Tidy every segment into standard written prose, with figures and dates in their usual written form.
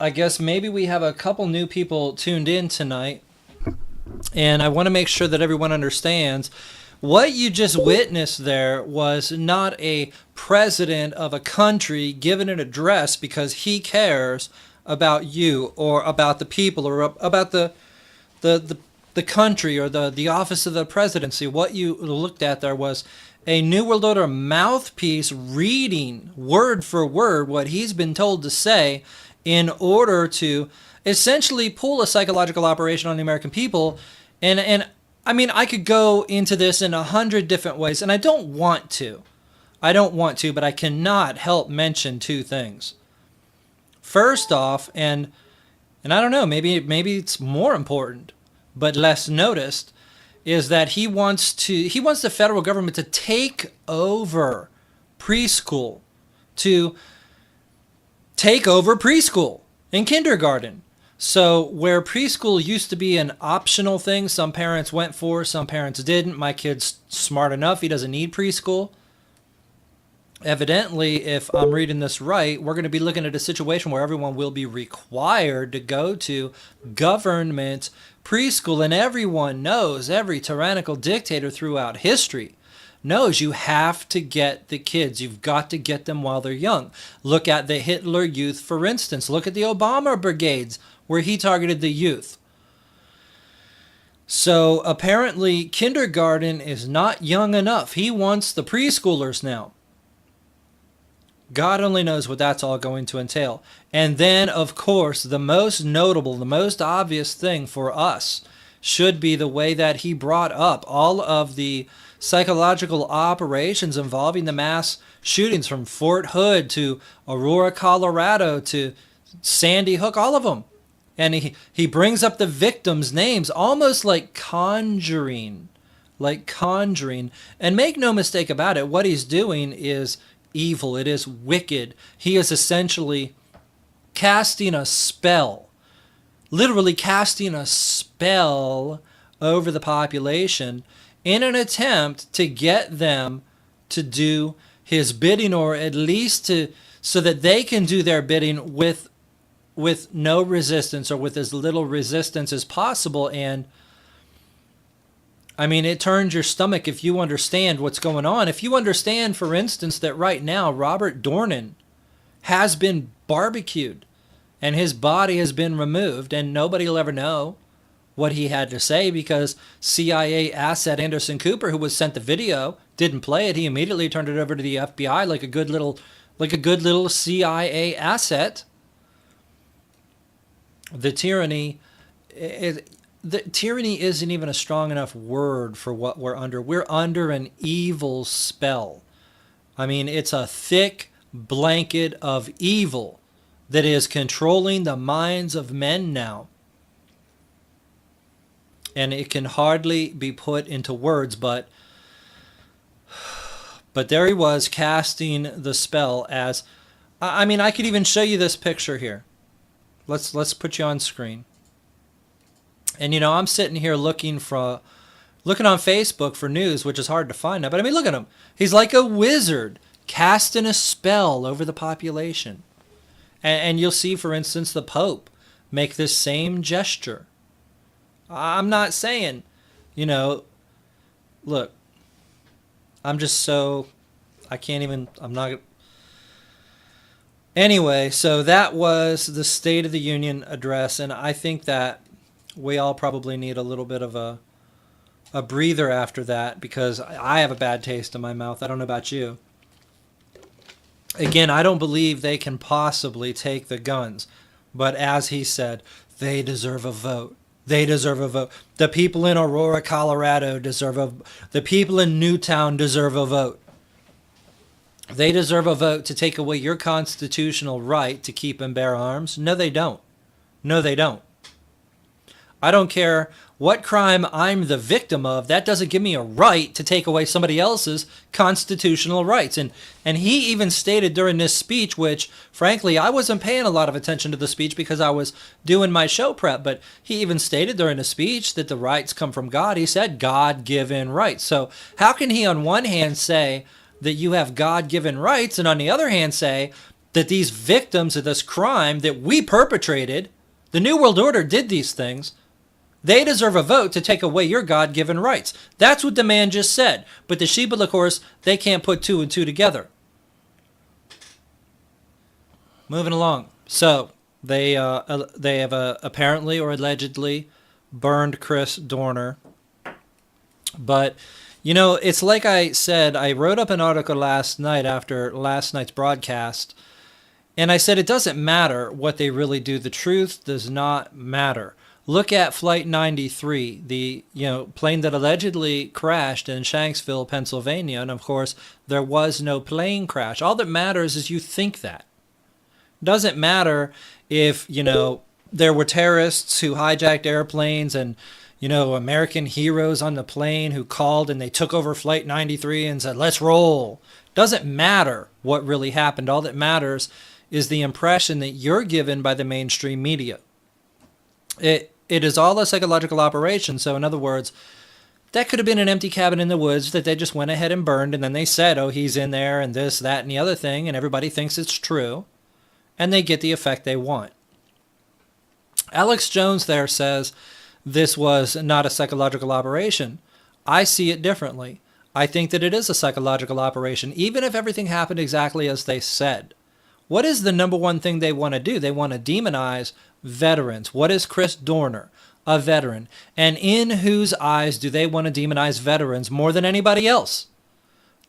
I guess maybe we have a couple new people tuned in tonight, and I want to make sure that everyone understands what you just witnessed there was not a president of a country giving an address because he cares about you or about the people or about the country or the office of the presidency. What you looked at there was a New World Order mouthpiece reading word for word what he's been told to say in order to essentially pull a psychological operation on the American people. And I mean, I could go into this in 100 different ways, and I don't want to. But I cannot help mention two things. First off, and I don't know, maybe it's more important, but less noticed, is that he wants the federal government to take over preschool, to take over preschool and kindergarten. So where preschool used to be an optional thing, some parents went for, some parents didn't. My kid's smart enough, he doesn't need preschool. Evidently, if I'm reading this right, we're going to be looking at a situation where everyone will be required to go to government preschool. And everyone knows, every tyrannical dictator throughout history knows you have to get the kids. You've got to get them while they're young. Look at the Hitler Youth, for instance. Look at the Obama brigades where he targeted the youth. So apparently kindergarten is not young enough. He wants the preschoolers now. God only knows what that's all going to entail. And then, of course, the most notable, the most obvious thing for us should be the way that he brought up all of the psychological operations involving the mass shootings from Fort Hood to Aurora, Colorado to Sandy Hook, all of them. And he brings up the victims' names almost like conjuring. And make no mistake about it, what he's doing is evil. It is wicked. He is essentially casting a spell, literally casting a spell over the population in an attempt to get them to do his bidding, or at least so that they can do their bidding with no resistance, or with as little resistance as possible. And I mean, it turns your stomach if you understand what's going on. If you understand, for instance, that right now Robert Dorner has been barbecued and his body has been removed, and nobody will ever know what he had to say because CIA asset Anderson Cooper, who was sent the video, didn't play it. He immediately turned it over to the FBI like a good little CIA asset. The tyranny isn't even a strong enough word for what we're under. We're under an evil spell. I mean, it's a thick blanket of evil that is controlling the minds of men now. And it can hardly be put into words, but there he was casting the spell as, I mean, I could even show you this picture here. Let's put you on screen. And, you know, I'm sitting here looking on Facebook for news, which is hard to find now. But, I mean, look at him. He's like a wizard casting a spell over the population. And you'll see, for instance, the Pope make this same gesture. I'm not saying, you know, look, I'm just so, I'm not. Anyway, so that was the State of the Union address. And I think that we all probably need a little bit of a breather after that, because I have a bad taste in my mouth. I don't know about you. Again, I don't believe they can possibly take the guns. But as he said, they deserve a vote. They deserve a vote. The people in Aurora, Colorado deserve a vote. The people in Newtown deserve a vote. They deserve a vote to take away your constitutional right to keep and bear arms. No, they don't. No, they don't. I don't care what crime I'm the victim of. That doesn't give me a right to take away somebody else's constitutional rights. And he even stated during this speech, which, frankly, I wasn't paying a lot of attention to the speech because I was doing my show prep, but he even stated during the speech that the rights come from God. He said God-given rights. So how can he on one hand say that you have God-given rights and on the other hand say that these victims of this crime that we perpetrated, the New World Order did these things, they deserve a vote to take away your God-given rights. That's what the man just said. But the Shebel, of course, they can't put two and two together. Moving along. So they have apparently or allegedly burned Chris Dorner. But, you know, it's like I said, I wrote up an article last night after last night's broadcast, and I said it doesn't matter what they really do. The truth does not matter. Look at Flight 93, the plane that allegedly crashed in Shanksville, Pennsylvania, and of course there was no plane crash. All that matters is you think that. It doesn't matter if there were terrorists who hijacked airplanes and American heroes on the plane who called and they took over Flight 93 and said, "Let's roll." Doesn't matter what really happened. All that matters is the impression that you're given by the mainstream media. It is all a psychological operation. So in other words, that could have been an empty cabin in the woods that they just went ahead and burned, and then they said, oh, he's in there and this, that, and the other thing, and everybody thinks it's true, and they get the effect they want. Alex Jones there says this was not a psychological operation. I see it differently. I think that it is a psychological operation, even if everything happened exactly as they said. What is the number one thing they want to do? They want to demonize veterans. What is Chris Dorner? A veteran. And in whose eyes do they want to demonize veterans more than anybody else?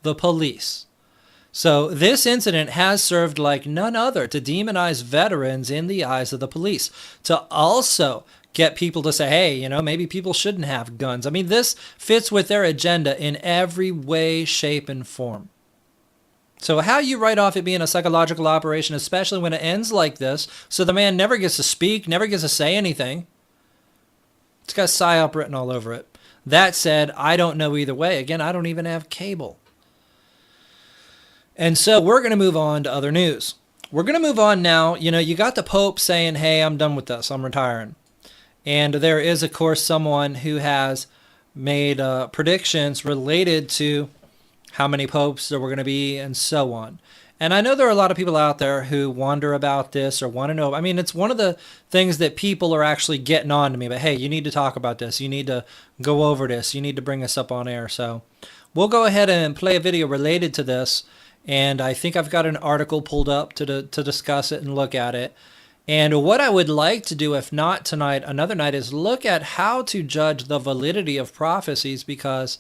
The police. So this incident has served like none other to demonize veterans in the eyes of the police. To also get people to say, hey, maybe people shouldn't have guns. I mean, this fits with their agenda in every way, shape, and form. So how you write off it being a psychological operation, especially when it ends like this, so the man never gets to speak, never gets to say anything. It's got PSYOP written all over it. That said, I don't know either way. Again, I don't even have cable. And so we're going to move on to other news. We're going to move on now. You got the Pope saying, hey, I'm done with this. I'm retiring. And there is, of course, someone who has made predictions related to how many popes there were going to be, and so on. And I know there are a lot of people out there who wonder about this or want to know. I mean, it's one of the things that people are actually getting on to me. But hey, you need to talk about this. You need to go over this. You need to bring us up on air. So we'll go ahead and play a video related to this. And I think I've got an article pulled up to discuss it and look at it. And what I would like to do, if not tonight, another night, is look at how to judge the validity of prophecies, because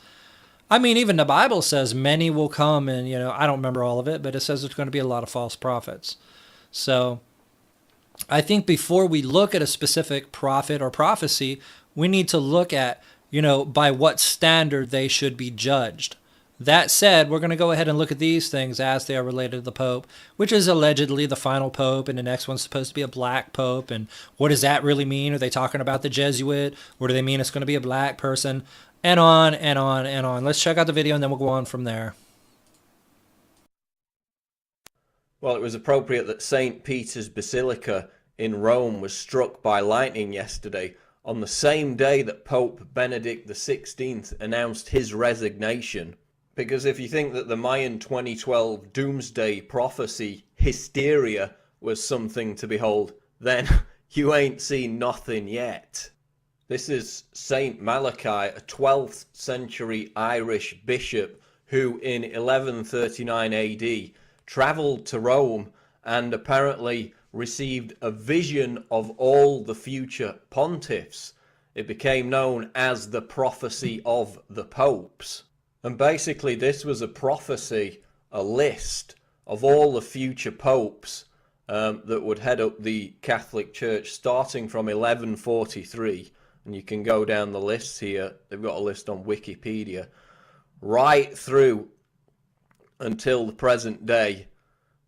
I mean, even the Bible says many will come, and, I don't remember all of it, but it says there's going to be a lot of false prophets. So I think before we look at a specific prophet or prophecy, we need to look at, by what standard they should be judged. That said, we're going to go ahead and look at these things as they are related to the Pope, which is allegedly the final Pope, and the next one's supposed to be a black Pope. And what does that really mean? Are they talking about the Jesuit, or do they mean it's going to be a black person? And on and on and on. Let's check out the video and then we'll go on from there. Well, it was appropriate that St. Peter's Basilica in Rome was struck by lightning yesterday, on the same day that Pope Benedict XVI announced his resignation. Because if you think that the Mayan 2012 doomsday prophecy hysteria was something to behold, then you ain't seen nothing yet. This is Saint Malachi, a 12th century Irish bishop who in 1139 AD travelled to Rome and apparently received a vision of all the future pontiffs. It became known as the prophecy of the popes. And basically this was a prophecy, a list of all the future popes that would head up the Catholic Church starting from 1143. And you can go down the lists here. They've got a list on Wikipedia. Right through until the present day.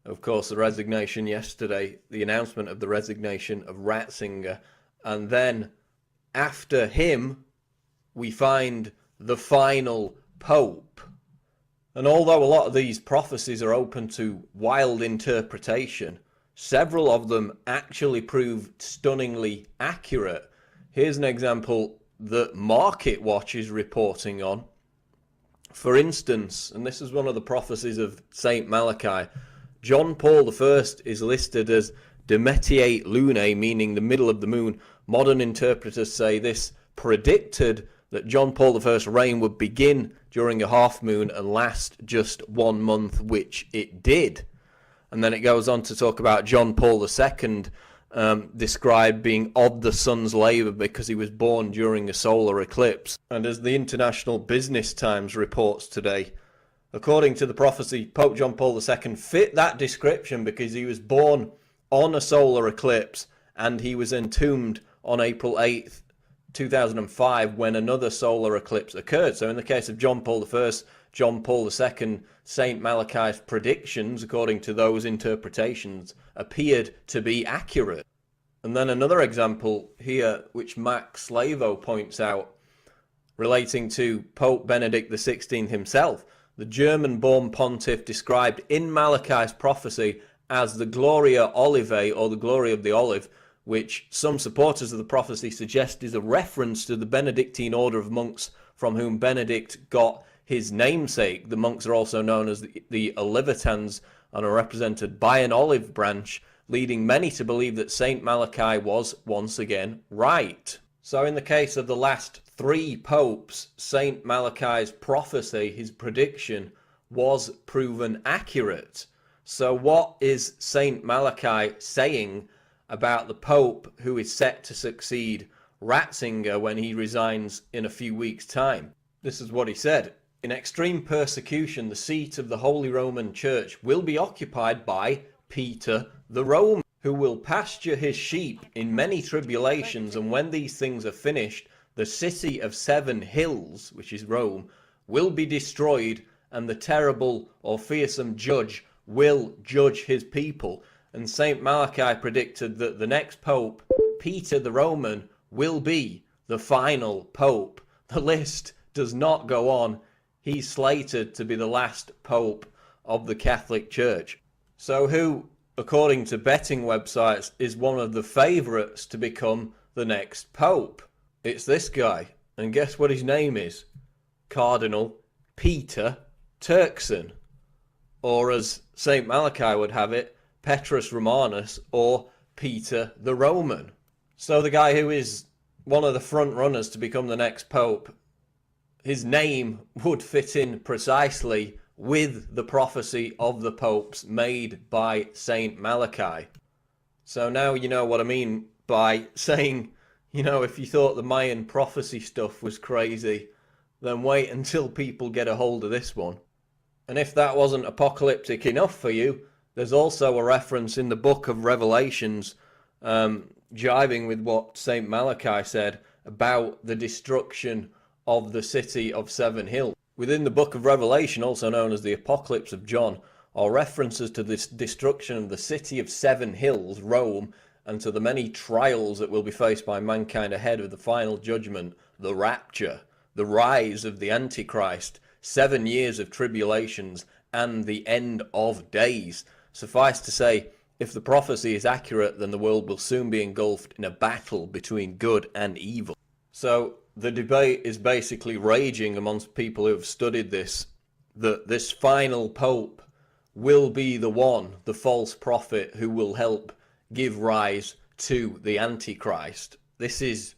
Of course, the resignation yesterday, the announcement of the resignation of Ratzinger. And then after him, we find the final Pope. And although a lot of these prophecies are open to wild interpretation, several of them actually proved stunningly accurate. Here's an example that Market Watch is reporting on. For instance, and this is one of the prophecies of Saint Malachi, John Paul I is listed as de métier lunae, meaning the middle of the moon. Modern interpreters say this predicted that John Paul I's reign would begin during a half moon and last just 1 month, which it did. And then it goes on to talk about John Paul II, described being of the sun's labour because he was born during a solar eclipse. And as the International Business Times reports today, according to the prophecy, Pope John Paul II fit that description because he was born on a solar eclipse and he was entombed on April 8th, 2005, when another solar eclipse occurred. So in the case of John Paul I, John Paul II, St. Malachi's predictions, according to those interpretations, appeared to be accurate. And then another example here, which Max Slavo points out, relating to Pope Benedict XVI himself. The German-born pontiff described in Malachi's prophecy as the Gloria Olivae, or the glory of the olive, which some supporters of the prophecy suggest is a reference to the Benedictine order of monks from whom Benedict got his namesake. The monks are also known as the Olivetans and are represented by an olive branch, leading many to believe that Saint Malachi was once again right. So in the case of the last 3 popes, Saint Malachi's prophecy, his prediction, was proven accurate. So what is Saint Malachi saying about the Pope who is set to succeed Ratzinger when he resigns in a few weeks' time? This is what he said. In extreme persecution, the seat of the Holy Roman Church will be occupied by Peter the Roman, who will pasture his sheep in many tribulations, and when these things are finished, the city of 7 hills, which is Rome, will be destroyed, and the terrible or fearsome judge will judge his people. And St. Malachi predicted that the next pope, Peter the Roman, will be the final pope. The list does not go on. He's slated to be the last pope of the Catholic Church. So who, according to betting websites, is one of the favourites to become the next pope? It's this guy. And guess what his name is? Cardinal Peter Turkson. Or as St. Malachi would have it, Petrus Romanus, or Peter the Roman. So the guy who is one of the front runners to become the next pope, his name would fit in precisely with the prophecy of the popes made by Saint Malachi. So now you know what I mean by saying, you know, if you thought the Mayan prophecy stuff was crazy, then wait until people get a hold of this one. And if that wasn't apocalyptic enough for you, there's also a reference in the book of Revelations, jiving with what St. Malachi said about the destruction of the city of 7 hills. Within the book of Revelation, also known as the Apocalypse of John, are references to this destruction of the city of 7 hills, Rome, and to the many trials that will be faced by mankind ahead of the final judgment, the rapture, the rise of the Antichrist, 7 years of tribulations, and the end of days. Suffice to say, if the prophecy is accurate, then the world will soon be engulfed in a battle between good and evil. So the debate is basically raging amongst people who have studied this, that this final pope will be the one, the false prophet, who will help give rise to the Antichrist. This is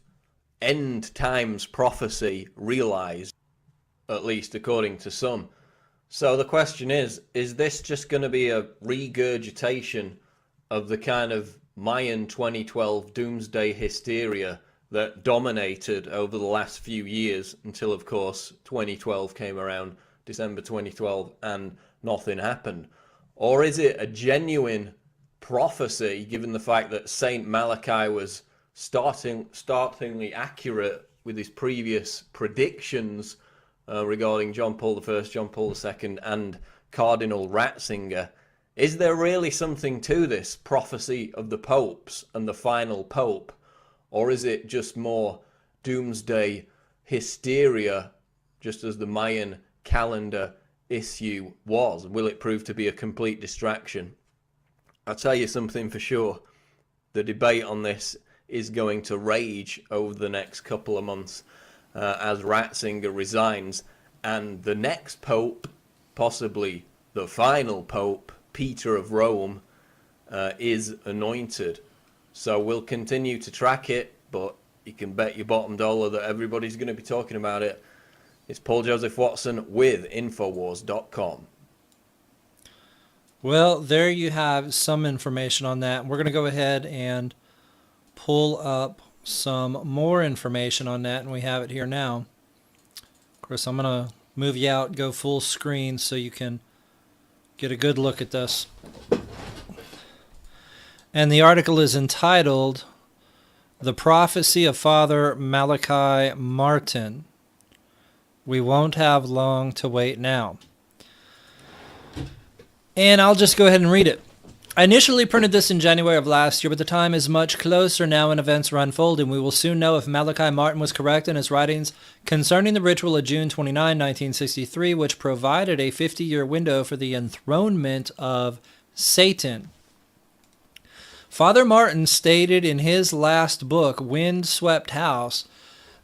end times prophecy realized, at least according to some. So the question is this just going to be a regurgitation of the kind of Mayan 2012 doomsday hysteria that dominated over the last few years until, of course, 2012 came around, December 2012, and nothing happened? Or is it a genuine prophecy, given the fact that Saint Malachi was startlingly accurate with his previous predictions regarding John Paul I, John Paul II, and Cardinal Ratzinger? Is there really something to this prophecy of the popes and the final pope? Or is it just more doomsday hysteria, just as the Mayan calendar issue was? Will it prove to be a complete distraction? I'll tell you something for sure. The debate on this is going to rage over the next couple of months as Ratzinger resigns, and the next pope, possibly the final pope, Peter of Rome is anointed. So we'll continue to track it, but you can bet your bottom dollar that everybody's going to be talking about it. It's Paul Joseph Watson with Infowars.com. Well, there you have some information on that. We're going to go ahead and pull up some more information on that, and we have it here now. Of course, I'm going to move you out, go full screen so you can get a good look at this. And the article is entitled The Prophecy of Father Malachi Martin. We won't have long to wait now. And I'll just go ahead and read it. I initially printed this in January of last year, but the time is much closer now and events are unfolding. We will soon know if Malachi Martin was correct in his writings concerning the ritual of June 29, 1963, which provided a 50-year window for the enthronement of Satan. Father Martin stated in his last book, Windswept House,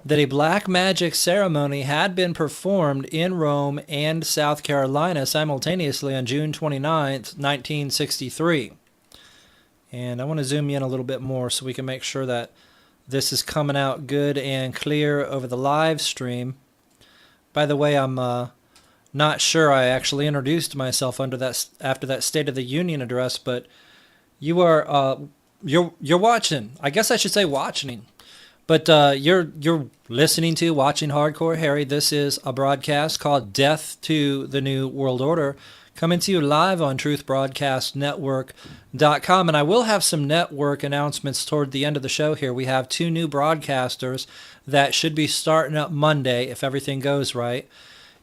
that a black magic ceremony had been performed in Rome and South Carolina simultaneously on June 29, 1963. And I want to zoom in a little bit more so we can make sure that this is coming out good and clear over the live stream. By the way, I'm not sure I actually introduced myself after that State of the Union address, but you are you're watching. I guess I should say watching. But you're watching Hardcore Harry. This is a broadcast called Death to the New World Order, coming to you live on truthbroadcastnetwork.com. And I will have some network announcements toward the end of the show here. We have 2 new broadcasters that should be starting up Monday if everything goes right.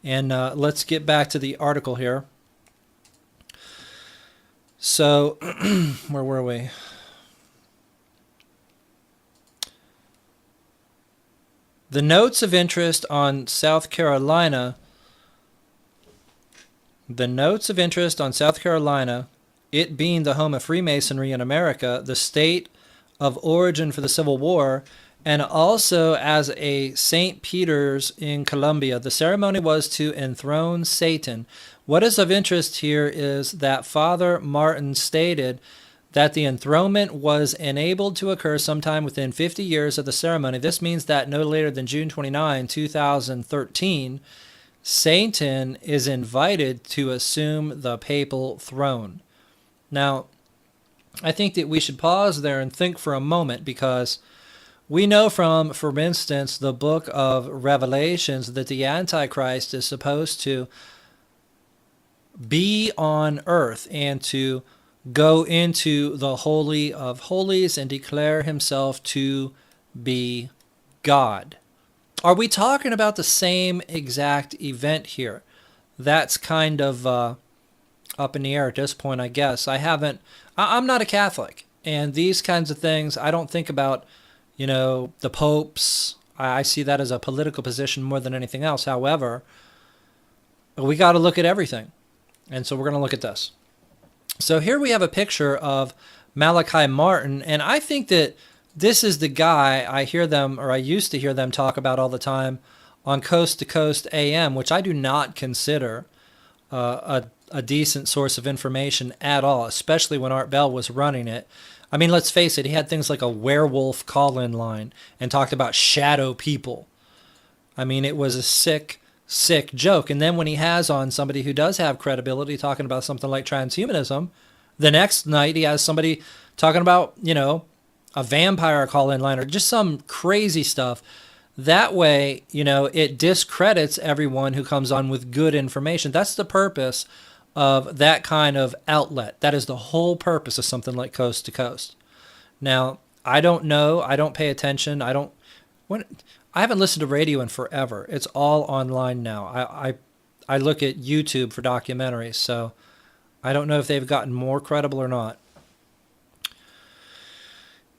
And let's get back to the article here. So, where were we? The notes of interest on South Carolina, it being the home of Freemasonry in America, the state of origin for the Civil War, and also as a St. Peter's in Colombia. The ceremony was to enthrone Satan. What is of interest here is that Father Martin stated that the enthronement was enabled to occur sometime within 50 years of the ceremony. This means that no later than June 29, 2013, Satan is invited to assume the papal throne. Now, I think that we should pause there and think for a moment, because we know from, for instance, the book of Revelations that the Antichrist is supposed to be on earth and to go into the Holy of Holies and declare himself to be God. Are we talking about the same exact event here? That's kind of up in the air at this point, I guess. I'm not a Catholic, and these kinds of things, I don't think about, the popes. I see that as a political position more than anything else. However, we got to look at everything. And so we're going to look at this. So here we have a picture of Malachi Martin, and I think that this is the guy I used to hear them talk about all the time on Coast to Coast AM, which I do not consider a decent source of information at all, especially when Art Bell was running it. I mean, let's face it, he had things like a werewolf call-in line and talked about shadow people. I mean, it was a sick joke. And then when he has on somebody who does have credibility talking about something like transhumanism, the next night he has somebody talking about, a vampire call-in line or just some crazy stuff. That way, it discredits everyone who comes on with good information. That's the purpose of that kind of outlet. That is the whole purpose of something like Coast to Coast. Now, I don't know. I don't pay attention. I haven't listened to radio in forever. It's all online now. I look at YouTube for documentaries, so I don't know if they've gotten more credible or not.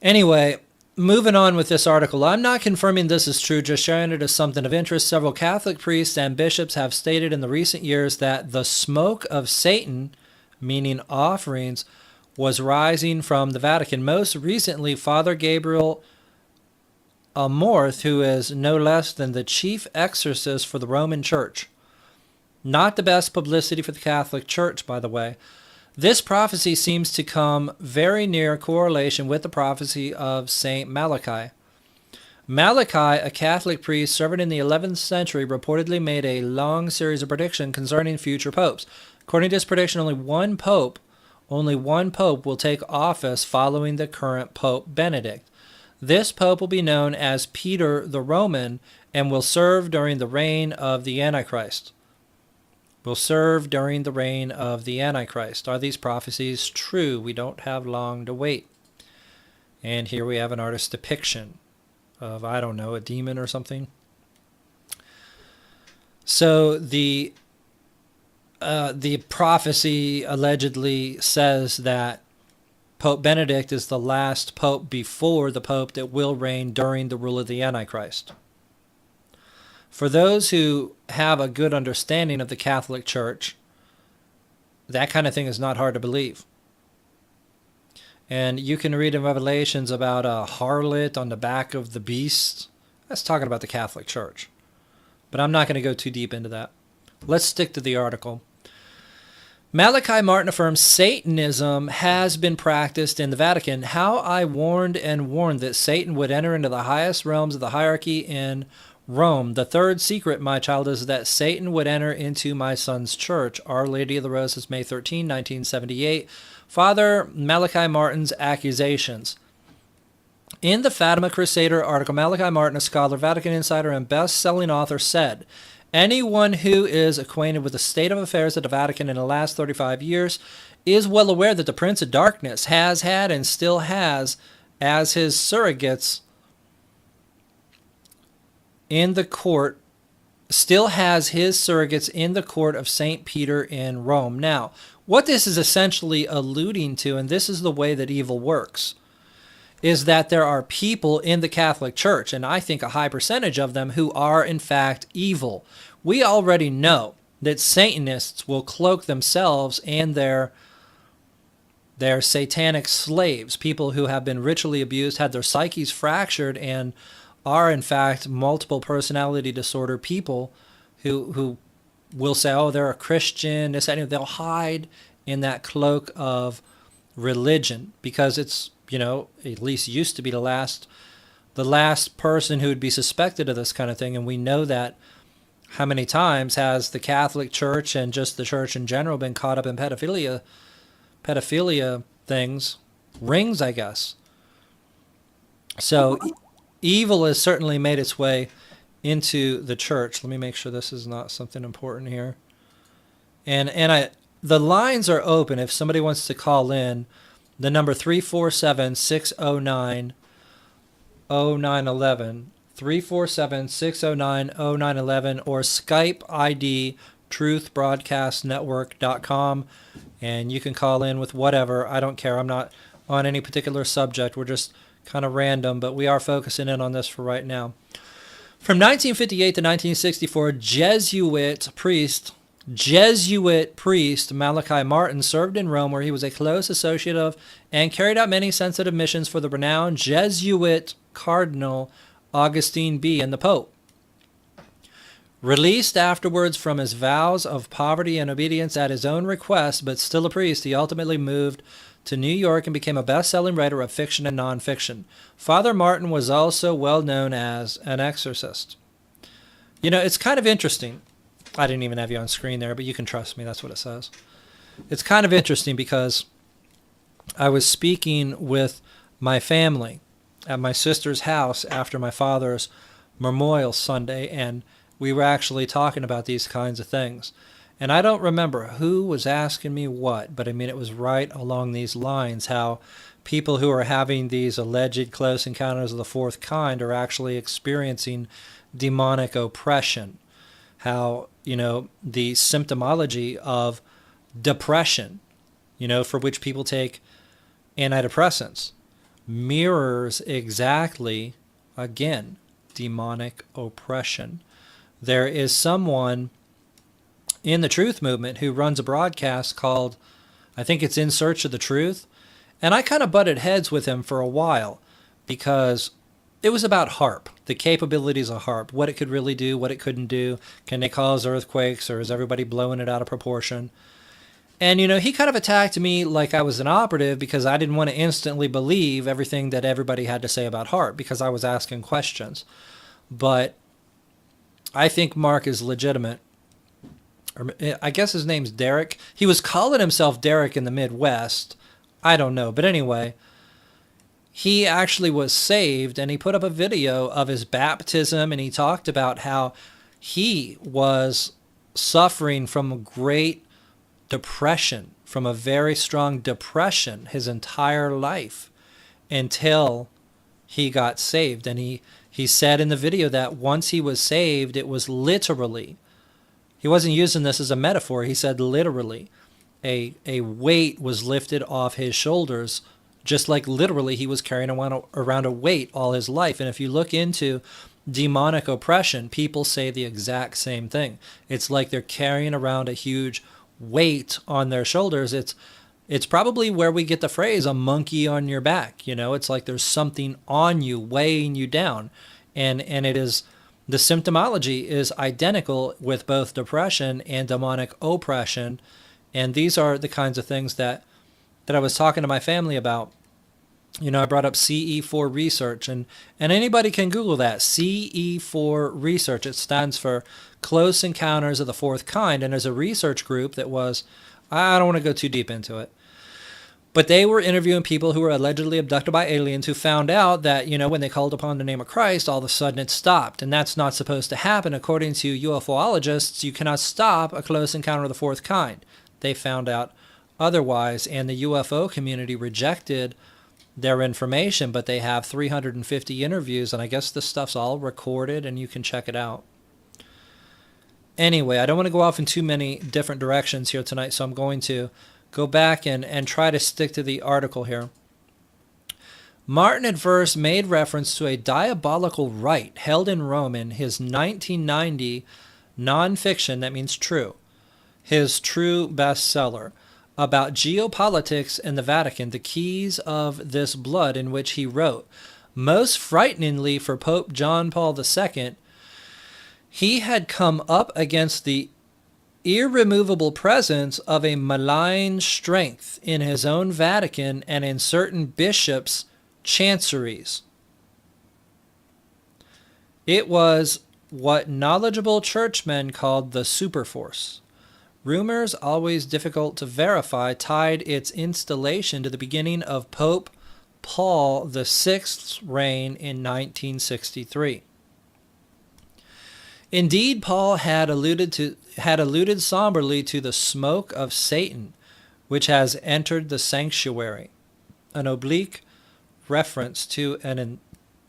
Anyway, moving on with this article. I'm not confirming this is true, just sharing it as something of interest. Several Catholic priests and bishops have stated in the recent years that the smoke of Satan, meaning offerings, was rising from the Vatican. Most recently, Father Gabriel Amorth, who is no less than the chief exorcist for the Roman Church. Not the best publicity for the Catholic Church, by the way. This prophecy seems to come very near correlation with the prophecy of Saint Malachi. Malachi, a Catholic priest serving in the 11th century, reportedly made a long series of predictions concerning future popes. According to this prediction, only one pope will take office following the current Pope Benedict. This pope will be known as Peter the Roman and will serve during the reign of the Antichrist. Are these prophecies true? We don't have long to wait. And here we have an artist's depiction of, I don't know, a demon or something. So the prophecy allegedly says that Pope Benedict is the last pope before the pope that will reign during the rule of the Antichrist. For those who have a good understanding of the Catholic Church, that kind of thing is not hard to believe. And you can read in Revelations about a harlot on the back of the beast. That's talking about the Catholic Church. But I'm not going to go too deep into that. Let's stick to the article. Malachi Martin affirms Satanism has been practiced in the Vatican. How I warned and warned that Satan would enter into the highest realms of the hierarchy in Rome. The third secret, my child, is that Satan would enter into my son's church. Our Lady of the Roses, May 13, 1978. Father Malachi Martin's accusations. In the Fatima Crusader article, Malachi Martin, a scholar, Vatican insider, and best-selling author, said, anyone who is acquainted with the state of affairs at the Vatican in the last 35 years is well aware that the Prince of Darkness has had and still has as his surrogates in the court, in the court of St. Peter in Rome. Now, what this is essentially alluding to, and this is the way that evil works, is that there are people in the Catholic Church, and I think a high percentage of them, who are in fact evil. We already know that Satanists will cloak themselves and their satanic slaves, people who have been ritually abused, had their psyches fractured, and are in fact multiple personality disorder people who will say, oh, they're a Christian, this, that, and they'll hide in that cloak of religion because it's, at least used to be the last person who would be suspected of this kind of thing. And we know that how many times has the Catholic Church and just the church in general been caught up in pedophilia things, rings, I guess. So evil has certainly made its way into the church. Let me make sure this is not something important here. And the lines are open if somebody wants to call in. The number 347-609-0911, 347-609-0911, or Skype ID truthbroadcastnetwork.com, and you can call in with whatever. I don't care. I'm not on any particular subject. We're just kind of random, but we are focusing in on this for right now. From 1958 to 1964, Jesuit priest Malachi Martin served in Rome, where he was a close associate of and carried out many sensitive missions for the renowned Jesuit Cardinal Augustine B. and the Pope. Released afterwards from his vows of poverty and obedience at his own request, but still a priest, he ultimately moved to New York and became a best-selling writer of fiction and nonfiction. Father Martin was also well known as an exorcist. It's kind of interesting. I didn't even have you on screen there, but you can trust me. That's what it says. It's kind of interesting because I was speaking with my family at my sister's house after my father's Memorial Sunday, and we were actually talking about these kinds of things. And I don't remember who was asking me what, but it was right along these lines, how people who are having these alleged close encounters of the fourth kind are actually experiencing demonic oppression. How, the symptomology of depression, for which people take antidepressants, mirrors exactly, again, demonic oppression. There is someone in the Truth Movement who runs a broadcast called, I think it's In Search of the Truth, and I kind of butted heads with him for a while because it was about HAARP, the capabilities of HAARP, what it could really do, what it couldn't do, can they cause earthquakes, or is everybody blowing it out of proportion? And, he kind of attacked me like I was an operative because I didn't want to instantly believe everything that everybody had to say about Hart because I was asking questions. But I think Mark is legitimate. Or I guess his name's Derek. He was calling himself Derek in the Midwest. I don't know. But anyway, he actually was saved, and he put up a video of his baptism, and he talked about how he was suffering from a great depression, from a very strong depression his entire life until he got saved. And he said in the video that once he was saved, it was literally, he wasn't using this as a metaphor, he said literally, a weight was lifted off his shoulders, just like literally he was carrying around a weight all his life. And if you look into demonic oppression, people say the exact same thing. It's like they're carrying around a huge weight on their shoulders. It's probably where we get the phrase, a monkey on your back. It's like there's something on you, weighing you down. And it is, the symptomology is identical with both depression and demonic oppression. And these are the kinds of things that I was talking to my family about. I brought up CE4 research, and anybody can Google that, CE4 research. It stands for Close Encounters of the Fourth Kind, and there's a research group that was, I don't want to go too deep into it, but they were interviewing people who were allegedly abducted by aliens who found out that, when they called upon the name of Christ, all of a sudden it stopped. And that's not supposed to happen. According to UFOologists, you cannot stop a close encounter of the fourth kind. They found out otherwise, and the UFO community rejected their information, but they have 350 interviews, and I guess this stuff's all recorded, and you can check it out. Anyway, I don't want to go off in too many different directions here tonight, so I'm going to go back and try to stick to the article here. Martin at first made reference to a diabolical rite held in Rome in his 1990 nonfiction, that means true, his true bestseller, about geopolitics and the Vatican, the keys of this blood, in which he wrote, most frighteningly for Pope John Paul II, he had come up against the irremovable presence of a malign strength in his own Vatican and in certain bishops' chanceries. It was what knowledgeable churchmen called the superforce. Rumors, always difficult to verify, tied its installation to the beginning of Pope Paul VI's reign in 1963. Indeed, Paul had alluded somberly to the smoke of Satan, which has entered the sanctuary, an oblique reference to an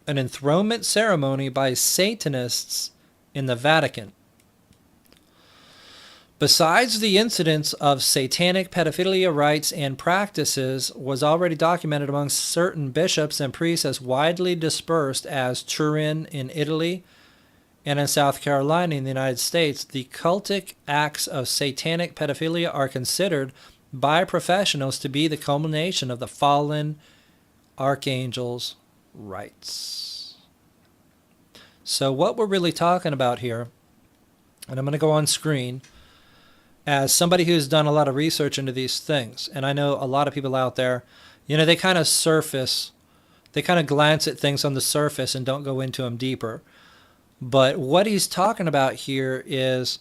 enthronement ceremony by Satanists in the Vatican. Besides, the incidence of satanic pedophilia rites and practices was already documented among certain bishops and priests as widely dispersed as Turin in Italy and in South Carolina in the United States. The cultic acts of satanic pedophilia are considered by professionals to be the culmination of the fallen archangel's rites. So what we're really talking about here, and I'm going to go on screen, as somebody who's done a lot of research into these things, and I know a lot of people out there, they kind of surface, they kind of glance at things on the surface and don't go into them deeper. But what he's talking about here is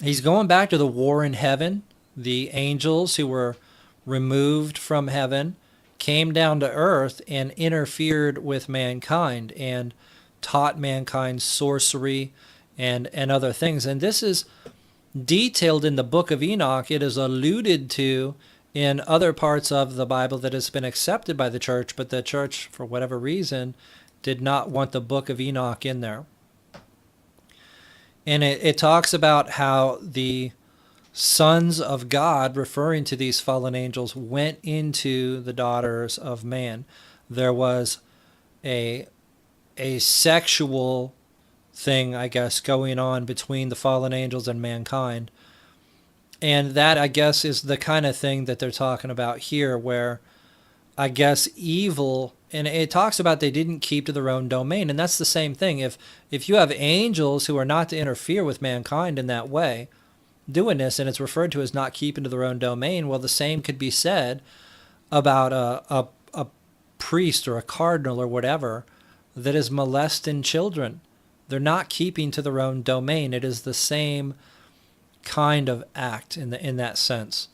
he's going back to the war in heaven. The angels who were removed from heaven came down to earth and interfered with mankind and taught mankind sorcery and other things. And this is detailed in the book of Enoch. It is alluded to in other parts of the Bible that has been accepted by the church, but the church, for whatever reason, did not want the book of Enoch in there. And it talks about how the sons of God, referring to these fallen angels, went into the daughters of man. There was a sexual thing, I guess, going on between the fallen angels and mankind. And that, I guess, is the kind of thing that they're talking about here, where I guess evil, and it talks about they didn't keep to their own domain. And that's the same thing. If you have angels who are not to interfere with mankind in that way, doing this, and it's referred to as not keeping to their own domain. Well, the same could be said about a priest or a cardinal or whatever that is molesting children. They're not keeping to their own domain. It is the same kind of act in that sense.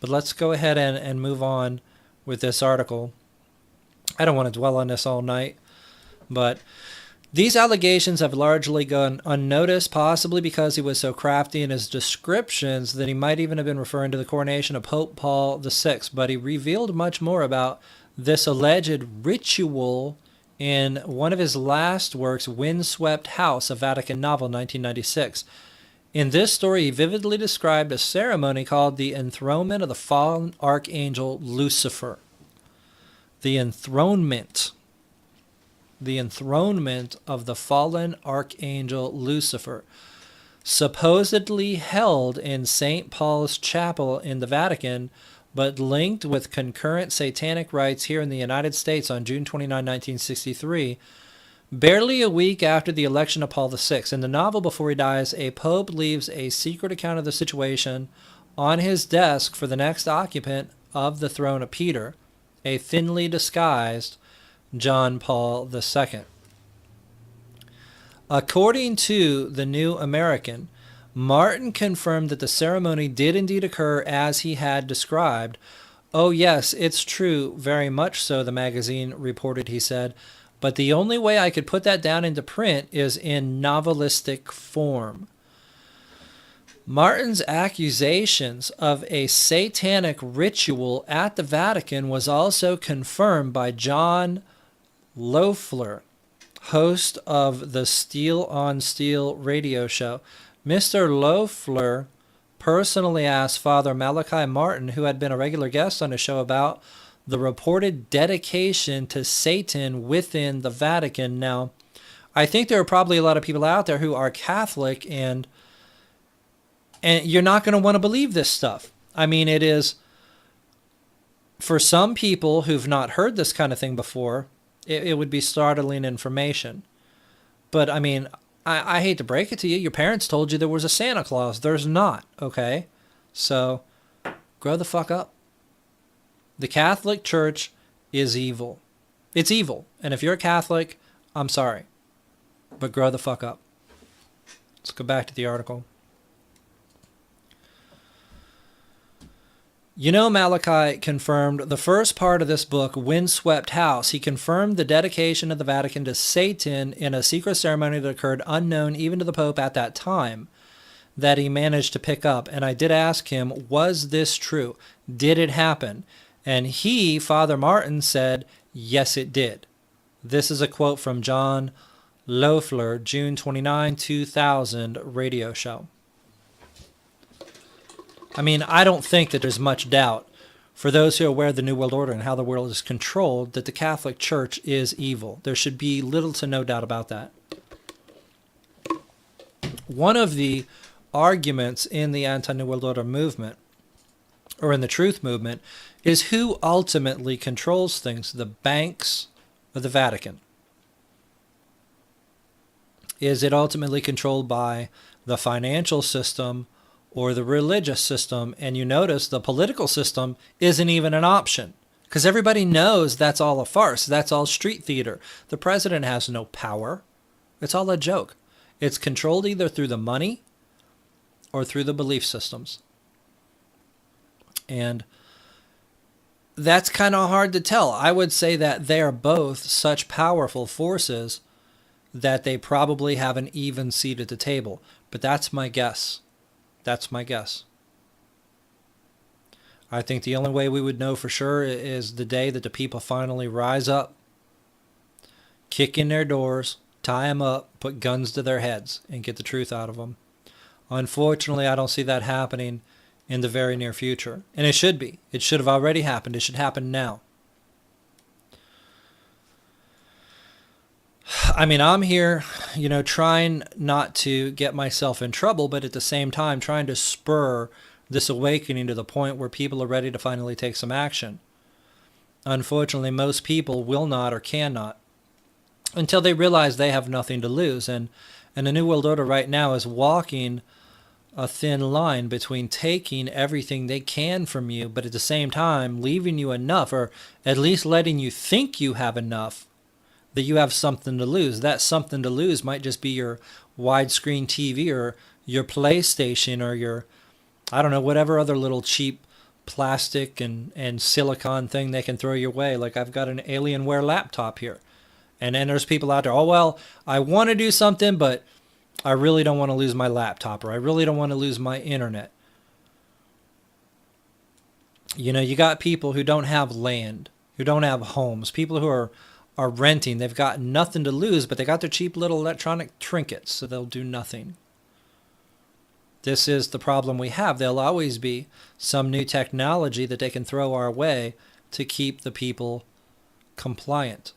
But let's go ahead and move on with this article. I don't want to dwell on this all night, but these allegations have largely gone unnoticed, possibly because he was so crafty in his descriptions that he might even have been referring to the coronation of Pope Paul VI. But he revealed much more about this alleged ritual in one of his last works, Windswept House, a Vatican novel, 1996. In this story, he vividly described a ceremony called the enthronement of the fallen archangel Lucifer. The enthronement of the fallen archangel Lucifer, supposedly held in St. Paul's Chapel in the Vatican, but linked with concurrent satanic rites here in the United States on June 29, 1963, barely a week after the election of Paul VI. In the novel, before he dies, a pope leaves a secret account of the situation on his desk for the next occupant of the throne of Peter, a thinly disguised John Paul II. According to the New American, Martin confirmed that the ceremony did indeed occur as he had described. "Oh yes, it's true, very much so," the magazine reported, he said, "but the only way I could put that down into print is in novelistic form." Martin's accusations of a satanic ritual at the Vatican was also confirmed by John Loeffler, host of the Steel on Steel radio show. Mr. Loeffler personally asked Father Malachi Martin, who had been a regular guest on the show, about the reported dedication to Satan within the Vatican. Now, I think there are probably a lot of people out there who are Catholic, and you're not going to want to believe this stuff. I mean, it is, for some people who've not heard this kind of thing before, it would be startling information. But, I mean, I hate to break it to you. Your parents told you there was a Santa Claus. There's not, okay? So, grow the fuck up. The Catholic Church is evil. It's evil. And if you're a Catholic, I'm sorry. But grow the fuck up. Let's go back to the article. You know, Malachi confirmed the first part of this book, Windswept House. He confirmed the dedication of the Vatican to Satan in a secret ceremony that occurred unknown even to the Pope at that time, that he managed to pick up. And I did ask him, was this true? Did it happen? And he, Father Martin, said, yes, it did. This is a quote from John Loeffler, June 29, 2000 radio show. I mean, I don't think that there's much doubt for those who are aware of the New World Order and how the world is controlled that the Catholic Church is evil. There should be little to no doubt about that. One of the arguments in the anti-New World Order movement, or in the truth movement, is who ultimately controls things, the banks or the Vatican? Is it ultimately controlled by the financial system or the religious system? And you notice the political system isn't even an option, because everybody knows that's all a farce. That's all street theater. The president has no power. It's all a joke. It's controlled either through the money or through the belief systems. And that's kind of hard to tell. I would say that they are both such powerful forces that they probably have an even seat at the table. But that's my guess. That's my guess. I think the only way we would know for sure is the day that the people finally rise up, kick in their doors, tie them up, put guns to their heads, and get the truth out of them. Unfortunately, I don't see that happening in the very near future. And it should be. It should have already happened. It should happen now. I mean, I'm here, trying not to get myself in trouble, but at the same time trying to spur this awakening to the point where people are ready to finally take some action. Unfortunately, most people will not or cannot until they realize they have nothing to lose. And the New World Order right now is walking a thin line between taking everything they can from you, but at the same time leaving you enough, or at least letting you think you have enough, that you have something to lose. That something to lose might just be your widescreen TV or your PlayStation or your, I don't know, whatever other little cheap plastic and silicon thing they can throw your way. Like I've got an Alienware laptop here. And then there's people out there, oh, well, I want to do something, but I really don't want to lose my laptop, or I really don't want to lose my internet. You know, you got people who don't have land, who don't have homes, people who are renting. They've got nothing to lose, but they got their cheap little electronic trinkets, so they'll do nothing. This is the problem we have. There'll always be some new technology that they can throw our way to keep the people compliant.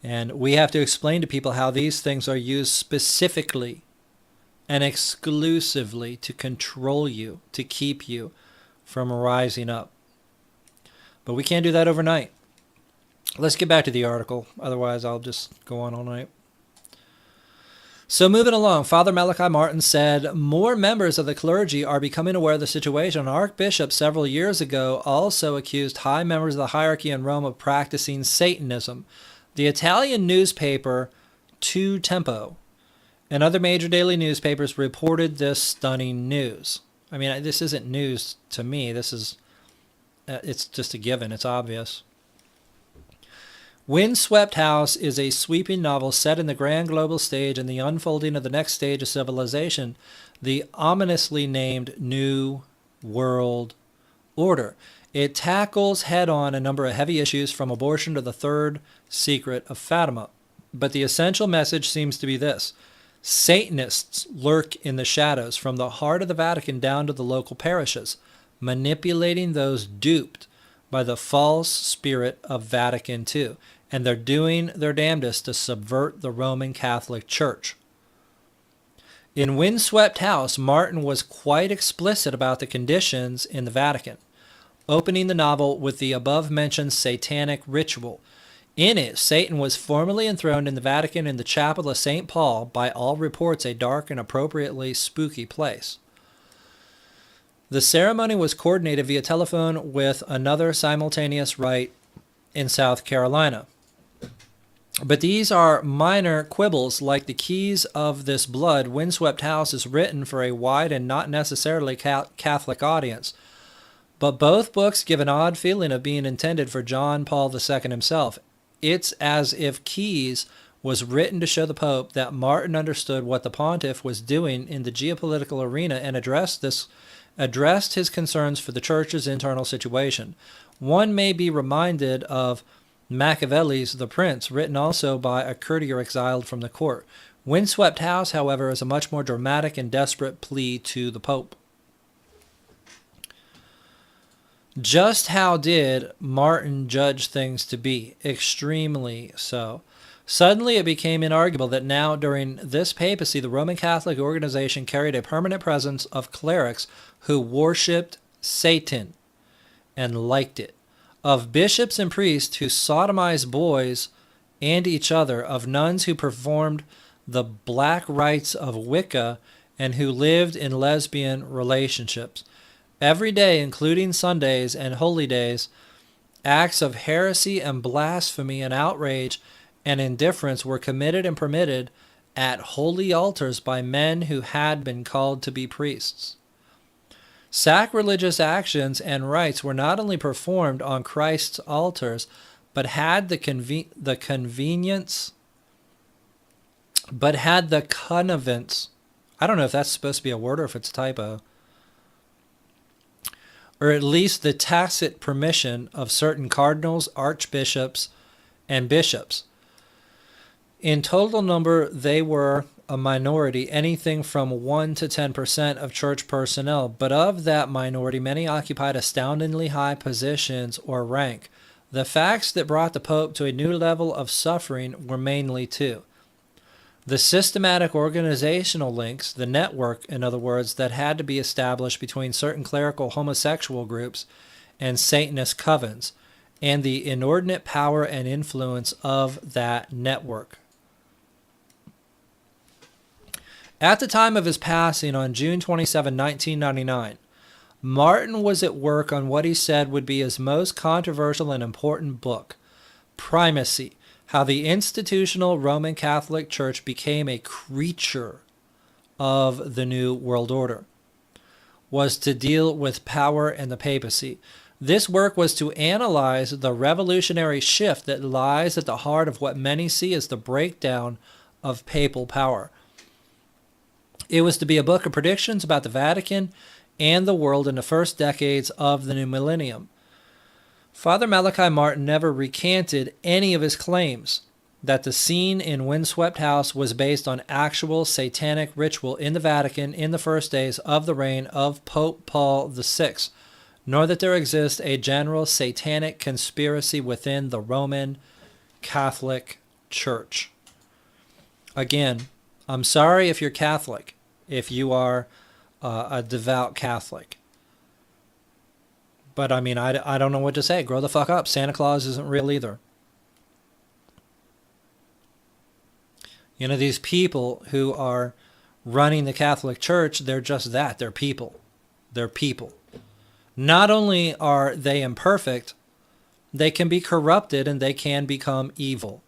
And we have to explain to people how these things are used specifically and exclusively to control you, to keep you from rising up. But we can't do that overnight. Let's get back to the article. Otherwise, I'll just go on all night. So moving along, Father Malachi Martin said, more members of the clergy are becoming aware of the situation. An archbishop several years ago also accused high members of the hierarchy in Rome of practicing Satanism. The Italian newspaper Tu Tempo and other major daily newspapers reported this stunning news. I mean, this isn't news to me. This is, it's just a given. It's obvious. Windswept House is a sweeping novel set in the grand global stage and the unfolding of the next stage of civilization, the ominously named New World Order. It tackles head-on a number of heavy issues from abortion to the third secret of Fatima. But the essential message seems to be this. Satanists lurk in the shadows from the heart of the Vatican down to the local parishes, manipulating those duped by the false spirit of Vatican II. And they're doing their damnedest to subvert the Roman Catholic Church. In Windswept House, Martin was quite explicit about the conditions in the Vatican, opening the novel with the above-mentioned satanic ritual. In it, Satan was formally enthroned in the Vatican in the chapel of St. Paul, by all reports a dark and appropriately spooky place. The ceremony was coordinated via telephone with another simultaneous rite in South Carolina. But these are minor quibbles. Like the keys of this blood, Windswept House is written for a wide and not necessarily Catholic audience. But both books give an odd feeling of being intended for John Paul II himself. It's as if Keys was written to show the Pope that Martin understood what the pontiff was doing in the geopolitical arena and addressed his concerns for the church's internal situation. One may be reminded of Machiavelli's The Prince, written also by a courtier exiled from the court. Windswept House, however, is a much more dramatic and desperate plea to the Pope. Just how did Martin judge things to be? Extremely so. Suddenly it became inarguable that now, during this papacy, the Roman Catholic organization carried a permanent presence of clerics who worshipped Satan and liked it, of bishops and priests who sodomized boys and each other, of nuns who performed the black rites of Wicca and who lived in lesbian relationships. Every day, including Sundays and holy days, acts of heresy and blasphemy and outrage and indifference were committed and permitted at holy altars by men who had been called to be priests. Sacrilegious actions and rites were not only performed on Christ's altars, but had the connivance. I don't know if that's supposed to be a word or if it's a typo. Or at least the tacit permission of certain cardinals, archbishops, and bishops. In total number, they were a minority, anything from 1 to 10% of church personnel, but of that minority, many occupied astoundingly high positions or rank. The facts that brought the Pope to a new level of suffering were mainly two. The systematic organizational links, the network, in other words, that had to be established between certain clerical homosexual groups and Satanist covens, and the inordinate power and influence of that network. At the time of his passing on June 27, 1999, Martin was at work on what he said would be his most controversial and important book, Primacy: How the Institutional Roman Catholic Church Became a Creature of the New World Order. Was to deal with power and the papacy. This work was to analyze the revolutionary shift that lies at the heart of what many see as the breakdown of papal power. It was to be a book of predictions about the Vatican and the world in the first decades of the new millennium. Father Malachi Martin never recanted any of his claims that the scene in Windswept House was based on actual satanic ritual in the Vatican in the first days of the reign of Pope Paul VI, nor that there exists a general satanic conspiracy within the Roman Catholic Church. Again, I'm sorry if you're Catholic, if you are a devout Catholic. But I mean, I don't know what to say. Grow the fuck up. Santa Claus isn't real either. You know, these people who are running the Catholic Church, they're just that. They're people. They're people. Not only are they imperfect, they can be corrupted and they can become evil.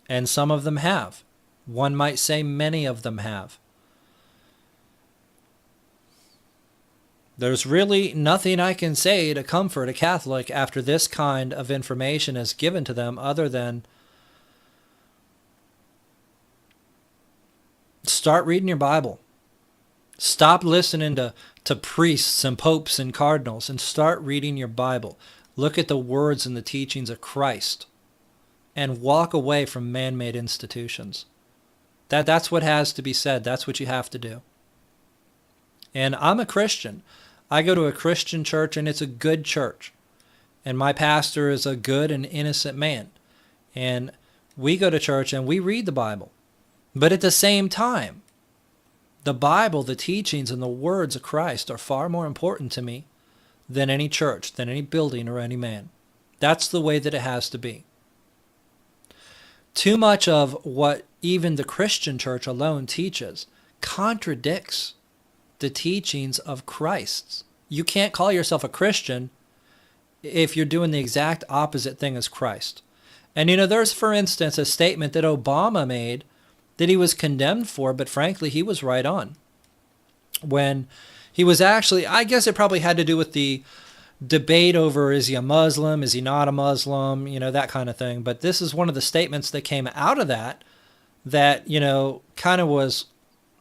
And some of them have. One might say many of them have. There's really nothing I can say to comfort a Catholic after this kind of information is given to them other than start reading your Bible. Stop listening to priests and popes and cardinals and start reading your Bible. Look at the words and the teachings of Christ and walk away from man-made institutions. That's what has to be said. That's what you have to do. And I'm a Christian. I go to a Christian church and it's a good church. And my pastor is a good and innocent man. And we go to church and we read the Bible. But at the same time, the Bible, the teachings, and the words of Christ are far more important to me than any church, than any building or any man. That's the way that it has to be. Too much of what even the Christian church alone teaches contradicts the teachings of Christ. You can't call yourself a Christian if you're doing the exact opposite thing as Christ. And you know, there's, for instance, a statement that Obama made that he was condemned for, but frankly, he was right on. When he was actually, I guess it probably had to do with the debate over, is he a Muslim, is he not a Muslim, you know, that kind of thing. But this is one of the statements that came out of that, you know, kind of was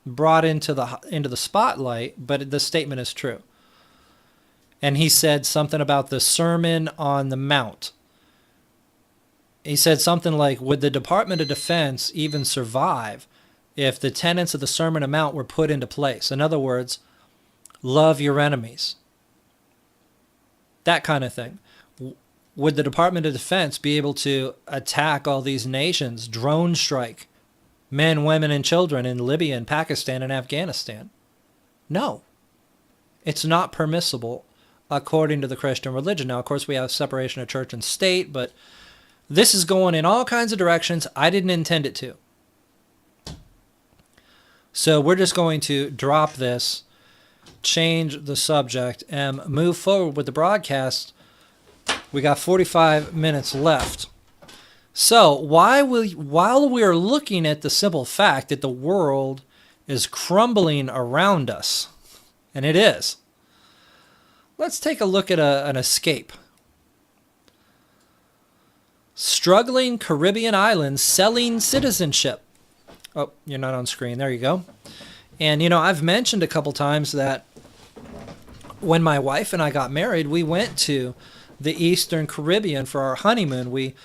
brought into the spotlight, but the statement is true. And he said something about the Sermon on the Mount. He said something like, would the Department of Defense even survive if the tenets of the Sermon on the Mount were put into place? In other words, love your enemies. That kind of thing. Would the Department of Defense be able to attack all these nations, drone strike men, women, and children in Libya and Pakistan and Afghanistan? No. It's not permissible according to the Christian religion. Now, of course, we have separation of church and state, but this is going in all kinds of directions I didn't intend it to. So we're just going to drop this, change the subject, and move forward with the broadcast. We got 45 minutes left. So while we are looking at the simple fact that the world is crumbling around us, and it is, let's take a look at an escape. Struggling Caribbean islands selling citizenship. Oh, you're not on screen. There you go. And, you know, I've mentioned a couple times that when my wife and I got married, we went to the Eastern Caribbean for our honeymoon. We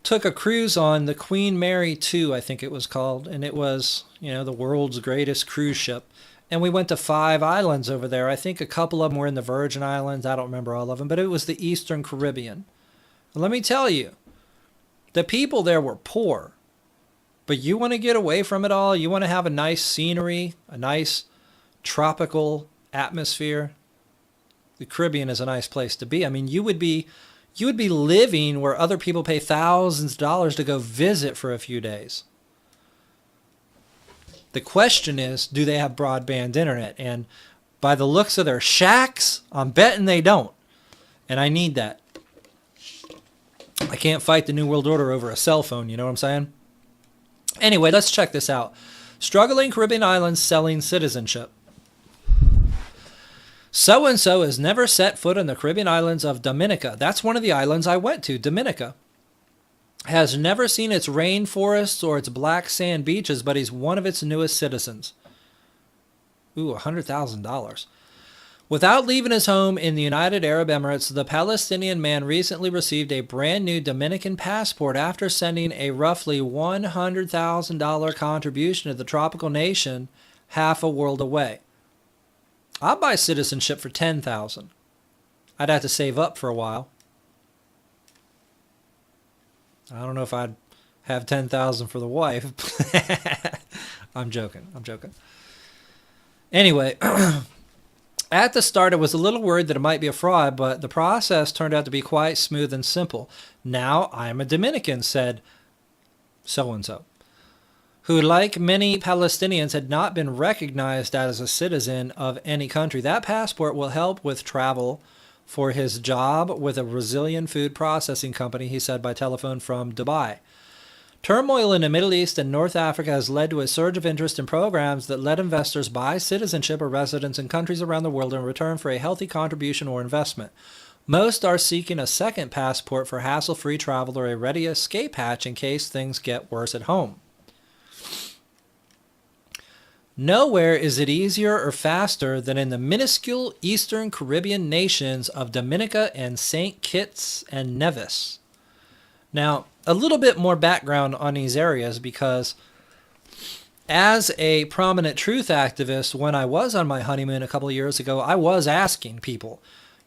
took a cruise on the Queen Mary II, I think it was called. And it was, you know, the world's greatest cruise ship. And we went to 5 islands over there. I think a couple of them were in the Virgin Islands. I don't remember all of them, but it was the Eastern Caribbean. And let me tell you, the people there were poor, but you want to get away from it all. You want to have a nice scenery, a nice tropical atmosphere. The Caribbean is a nice place to be. I mean, you would be living where other people pay thousands of dollars to go visit for a few days. The question is, do they have broadband internet? And by the looks of their shacks, I'm betting they don't. And I need that. I can't fight the New World Order over a cell phone, you know what I'm saying? Anyway, let's check this out. Struggling Caribbean islands selling citizenship. So-and-so has never set foot in the Caribbean islands of Dominica. That's one of the islands I went to, Dominica. Has never seen its rainforests or its black sand beaches, but he's one of its newest citizens. Ooh, $100,000. Without leaving his home in the United Arab Emirates, the Palestinian man recently received a brand new Dominican passport after sending a roughly $100,000 contribution to the tropical nation half a world away. I'd buy citizenship for $10,000. I'd have to save up for a while. I don't know if I'd have $10,000 for the wife. I'm joking. Anyway, at the start, I was a little worried that it might be a fraud, but the process turned out to be quite smooth and simple. Now I'm a Dominican, said so-and-so, who, like many Palestinians, had not been recognized as a citizen of any country. That passport will help with travel for his job with a Brazilian food processing company, he said by telephone from Dubai. Turmoil in the Middle East and North Africa has led to a surge of interest in programs that let investors buy citizenship or residence in countries around the world in return for a healthy contribution or investment. Most are seeking a second passport for hassle-free travel or a ready escape hatch in case things get worse at home. Nowhere is it easier or faster than in the minuscule Eastern Caribbean nations of Dominica and St. Kitts and Nevis. Now, a little bit more background on these areas, because as a prominent truth activist, when I was on my honeymoon a couple of years ago, I was asking people,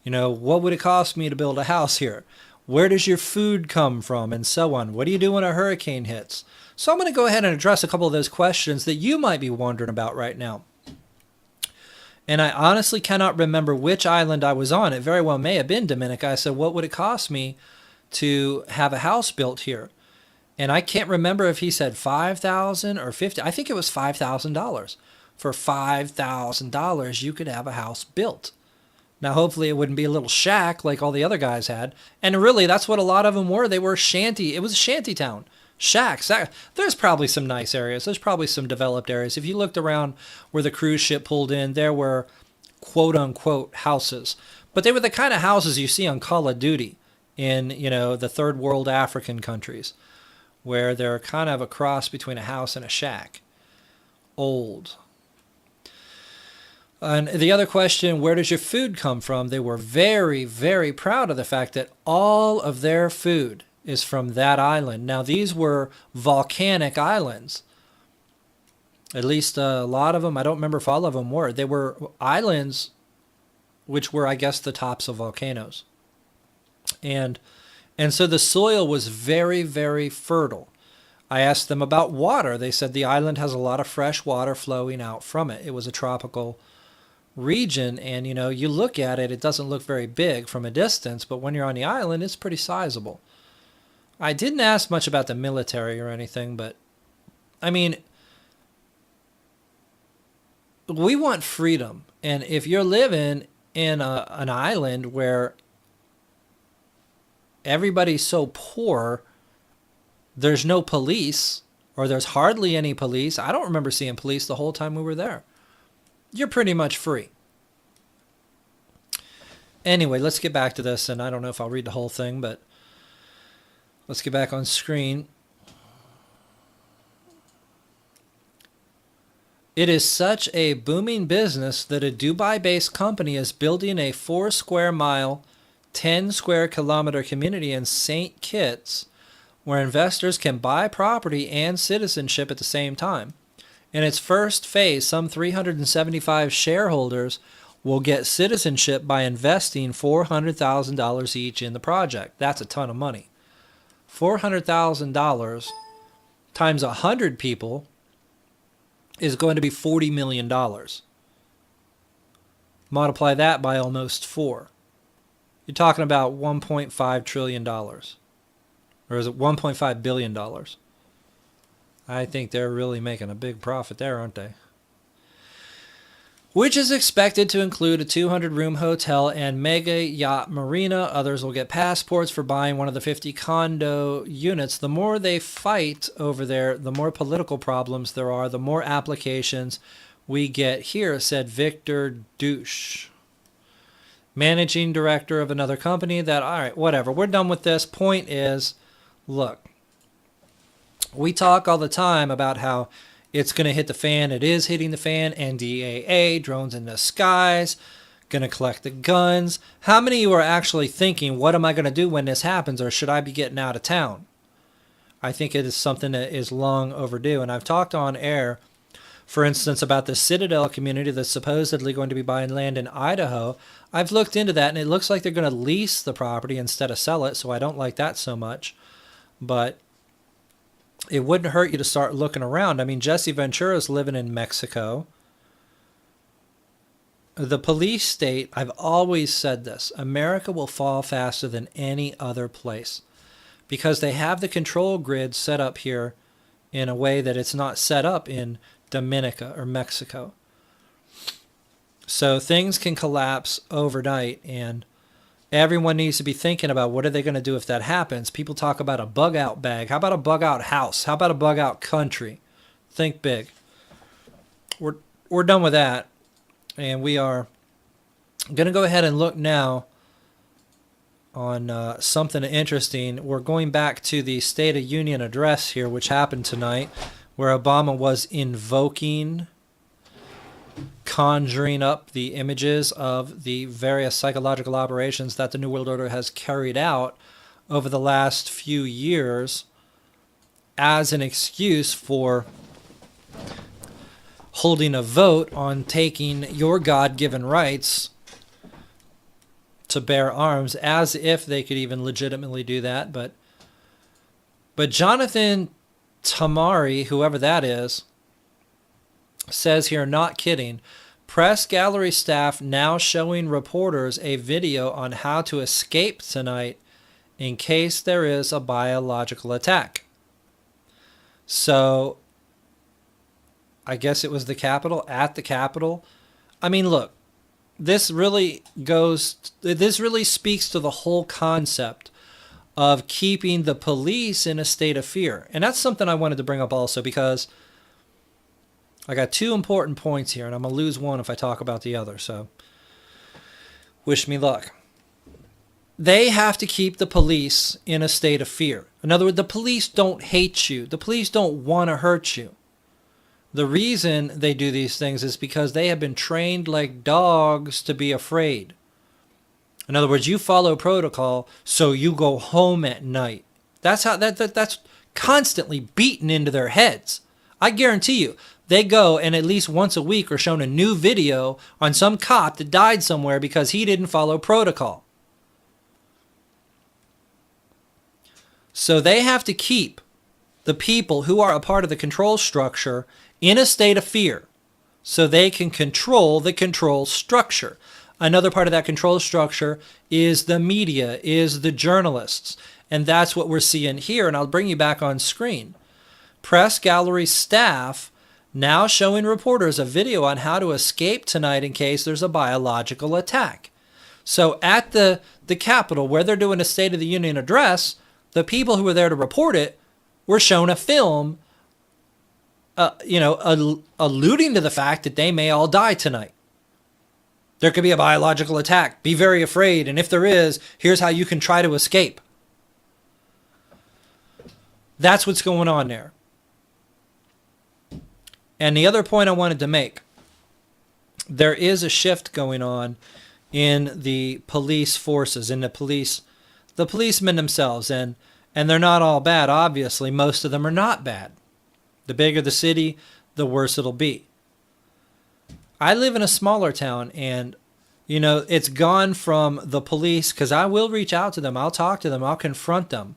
what would it cost me to build a house here? Where does your food come from? And so on. What do you do when a hurricane hits? So I'm going to go ahead and address a couple of those questions that you might be wondering about right now. And I honestly cannot remember which island I was on. It very well may have been Dominica. I said, what would it cost me to have a house built here? And I can't remember if he said $5,000 or $50,000. I think it was $5,000. For $5,000, you could have a house built. Now, hopefully it wouldn't be a little shack like all the other guys had. And really, that's what a lot of them were. They were shanty. It was a shanty town. Shacks. There's probably some nice areas. There's probably some developed areas. If you looked around where the cruise ship pulled in, there were quote-unquote houses. But they were the kind of houses you see on Call of Duty in, the third world African countries, where they're kind of a cross between a house and a shack. Old. And the other question, where does your food come from? They were very, very proud of the fact that all of their food is from that island. Now, these were volcanic islands. At least a lot of them. I don't remember if all of them were. They were islands which were, I guess, the tops of volcanoes. And so the soil was very, very fertile. I asked them about water. They said the island has a lot of fresh water flowing out from it. It was a tropical region, and you look at it, it doesn't look very big from a distance, but when you're on the island, it's pretty sizable. I didn't ask much about the military or anything, but I mean, we want freedom. And if you're living in an island where everybody's so poor, there's no police, or there's hardly any police. I don't remember seeing police the whole time we were there. You're pretty much free. Anyway, let's get back to this, and I don't know if I'll read the whole thing, but let's get back on screen. It is such a booming business that a Dubai-based company is building a 4 square mile, 10 square kilometer community in St. Kitts, where investors can buy property and citizenship at the same time. In its first phase, some 375 shareholders will get citizenship by investing $400,000 each in the project. That's a ton of money. $400,000 times 100 people is going to be $40 million. Multiply that by almost 4. You're talking about $1.5 trillion. Or is it $1.5 billion? I think they're really making a big profit there, aren't they? Which is expected to include a 200-room hotel and mega yacht marina. Others will get passports for buying one of the 50 condo units. The more they fight over there, the more political problems there are, the more applications we get here, said Victor Douche, managing director of another company. That, all right, whatever. We're done with this. Point is, look, we talk all the time about how it's going to hit the fan. It is hitting the fan. NDAA, drones in the skies, going to collect the guns. How many of you are actually thinking, what am I going to do when this happens, or should I be getting out of town? I think it is something that is long overdue. And I've talked on air, for instance, about the Citadel community that's supposedly going to be buying land in Idaho. I've looked into that, and it looks like they're going to lease the property instead of sell it, so I don't like that so much. But it wouldn't hurt you to start looking around. I mean, Jesse Ventura's living in Mexico. The police state, I've always said this, America will fall faster than any other place because they have the control grid set up here in a way that it's not set up in Dominica or Mexico. So things can collapse overnight, and everyone needs to be thinking about what are they going to do if that happens. People talk about a bug-out bag. How about a bug-out house? How about a bug-out country? Think big. We're done with that, and we are going to go ahead and look now on something interesting. We're going back to the State of Union address here, which happened tonight, where Obama was invoking, conjuring up the images of the various psychological operations that the New World Order has carried out over the last few years as an excuse for holding a vote on taking your God-given rights to bear arms, as if they could even legitimately do that. But Jonathan Tamari, whoever that is, says here, not kidding, press gallery staff now showing reporters a video on how to escape tonight in case there is a biological attack. So I guess it was the Capitol, at the Capitol. I mean, look, this really speaks to the whole concept of keeping the police in a state of fear. And that's something I wanted to bring up also, because I got two important points here, and I'm going to lose one if I talk about the other, so wish me luck. They have to keep the police in a state of fear. In other words, the police don't hate you. The police don't want to hurt you. The reason they do these things is because they have been trained like dogs to be afraid. In other words, you follow protocol, so you go home at night. That's how that's constantly beaten into their heads. I guarantee you, they go and at least once a week are shown a new video on some cop that died somewhere because he didn't follow protocol. So they have to keep the people who are a part of the control structure in a state of fear so they can control the control structure. Another part of that control structure is the media, is the journalists. And that's what we're seeing here. And I'll bring you back on screen. Press gallery staff now showing reporters a video on how to escape tonight in case there's a biological attack. So at the Capitol, where they're doing a State of the Union address, the people who were there to report it were shown a film alluding to the fact that they may all die tonight. There could be a biological attack. Be very afraid. And if there is, here's how you can try to escape. That's what's going on there. And the other point I wanted to make, there is a shift going on in the police forces, in the policemen themselves. And they're not all bad, obviously. Most of them are not bad. The bigger the city, the worse it'll be. I live in a smaller town, and, it's gone from the police, because I will reach out to them. I'll talk to them. I'll confront them.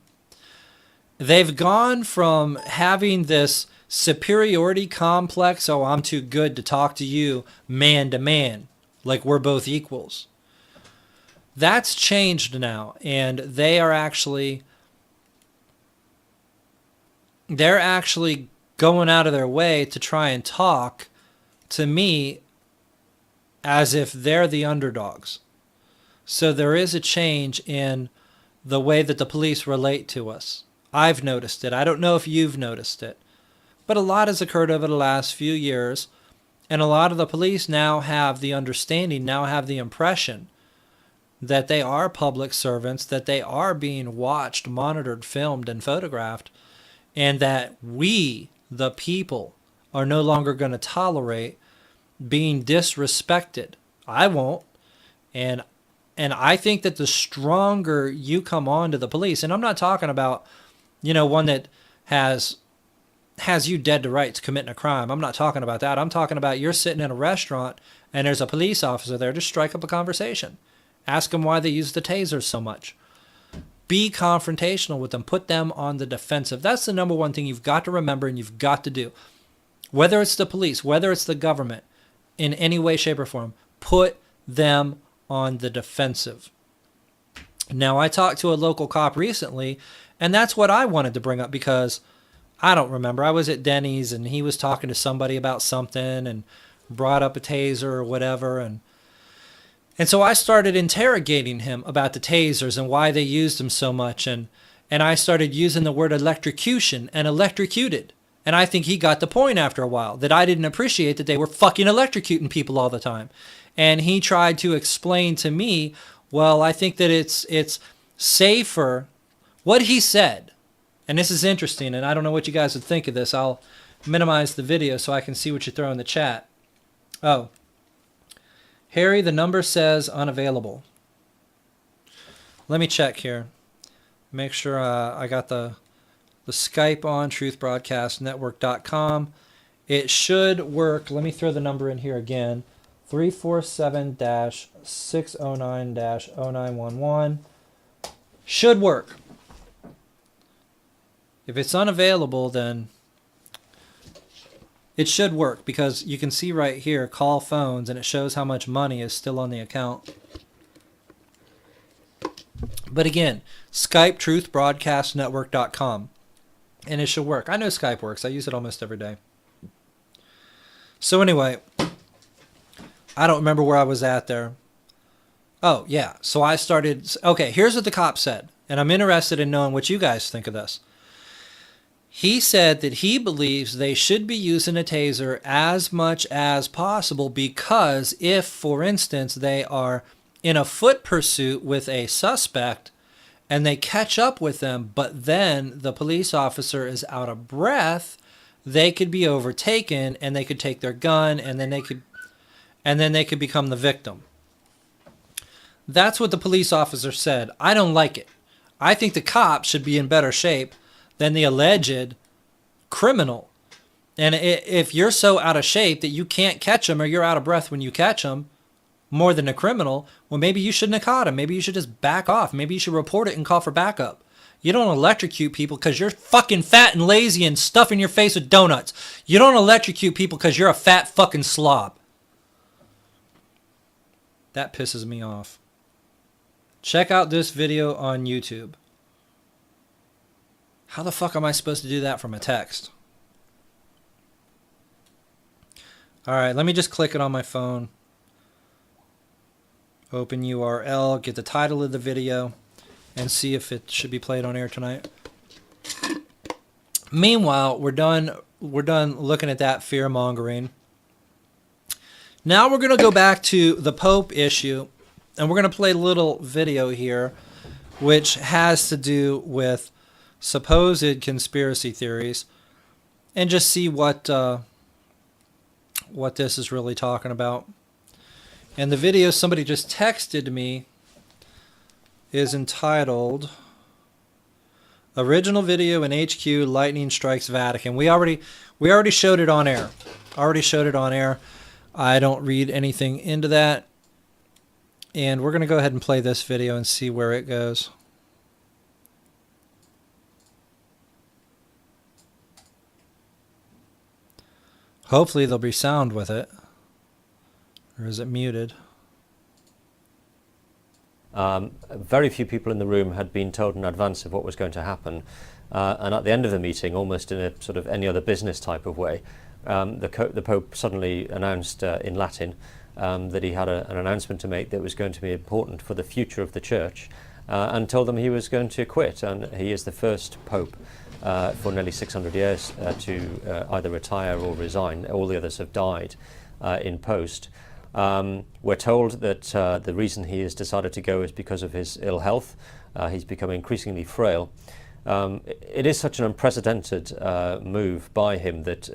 They've gone from having this superiority complex, oh, I'm too good to talk to you man to man, like we're both equals. That's changed now, and they're actually going out of their way to try and talk to me as if they're the underdogs. So there is a change in the way that the police relate to us. I've noticed it. I don't know if you've noticed it. But a lot has occurred over the last few years, and a lot of the police now have the understanding, now have the impression that they are public servants, that they are being watched, monitored, filmed, and photographed, and that we, the people, are no longer going to tolerate being disrespected. I won't. And I think that the stronger you come on to the police, and I'm not talking about, one that has you dead to rights committing a crime. I'm not talking about that. I'm talking about you're sitting in a restaurant and there's a police officer there. Just strike up a conversation. Ask them why they use the tasers so much. Be confrontational with them. Put them on the defensive. That's the number one thing you've got to remember and you've got to do. Whether it's the police, whether it's the government, in any way, shape, or form, put them on the defensive. Now, I talked to a local cop recently, and that's what I wanted to bring up because I don't remember. I was at Denny's, and he was talking to somebody about something and brought up a taser or whatever, and so I started interrogating him about the tasers and why they used them so much, and I started using the word electrocution and electrocuted. And I think he got the point after a while that I didn't appreciate that they were fucking electrocuting people all the time. And he tried to explain to me, well, I think that it's safer. What he said, and this is interesting, and I don't know what you guys would think of this. I'll minimize the video so I can see what you throw in the chat. Oh, Harry, the number says unavailable. Let me check here. Make sure I got the Skype on, truthbroadcastnetwork.com. It should work. Let me throw the number in here again. 347-609-0911. Should work. If it's unavailable, then it should work because you can see right here, call phones, and it shows how much money is still on the account. But again, Skype, truthbroadcastnetwork.com. And it should work. I know Skype works. I use it almost every day. So anyway, I don't remember where I was at there. Oh, yeah. So I started... Okay, here's what the cop said. And I'm interested in knowing what you guys think of this. He said that he believes they should be using a taser as much as possible because if, for instance, they are in a foot pursuit with a suspect and they catch up with them, but then the police officer is out of breath, they could be overtaken and they could take their gun and then they could become the victim. That's what the police officer said. I don't like it. I think the cop should be in better shape than the alleged criminal. And if you're so out of shape that you can't catch him or you're out of breath when you catch him, more than a criminal, well, maybe you shouldn't have caught him. Maybe you should just back off. Maybe you should report it and call for backup. You don't electrocute people because you're fucking fat and lazy and stuffing your face with donuts. You don't electrocute people because you're a fat fucking slob. That pisses me off. Check out this video on YouTube. How the fuck am I supposed to do that from a text? All right, let me just click it on my phone. Open URL, get the title of the video, and see if it should be played on air tonight. Meanwhile, we're done looking at that fear-mongering. Now we're going to go back to the Pope issue, and we're going to play a little video here, which has to do with supposed conspiracy theories, and just see what this is really talking about. And the video somebody just texted me is entitled Original Video in HQ Lightning Strikes Vatican. We already showed it on air. I don't read anything into that. And we're going to go ahead and play this video and see where it goes. Hopefully there'll be sound with it. Or is it muted? Very few people in the room had been told in advance of what was going to happen. And at the end of the meeting, almost in a sort of any other business type of way, the Pope suddenly announced in Latin that he had an announcement to make that was going to be important for the future of the Church, and told them he was going to quit. And he is the first Pope for nearly 600 years to either retire or resign. All the others have died in post. We're told that the reason he has decided to go is because of his ill health. He's become increasingly frail. It is such an unprecedented move by him that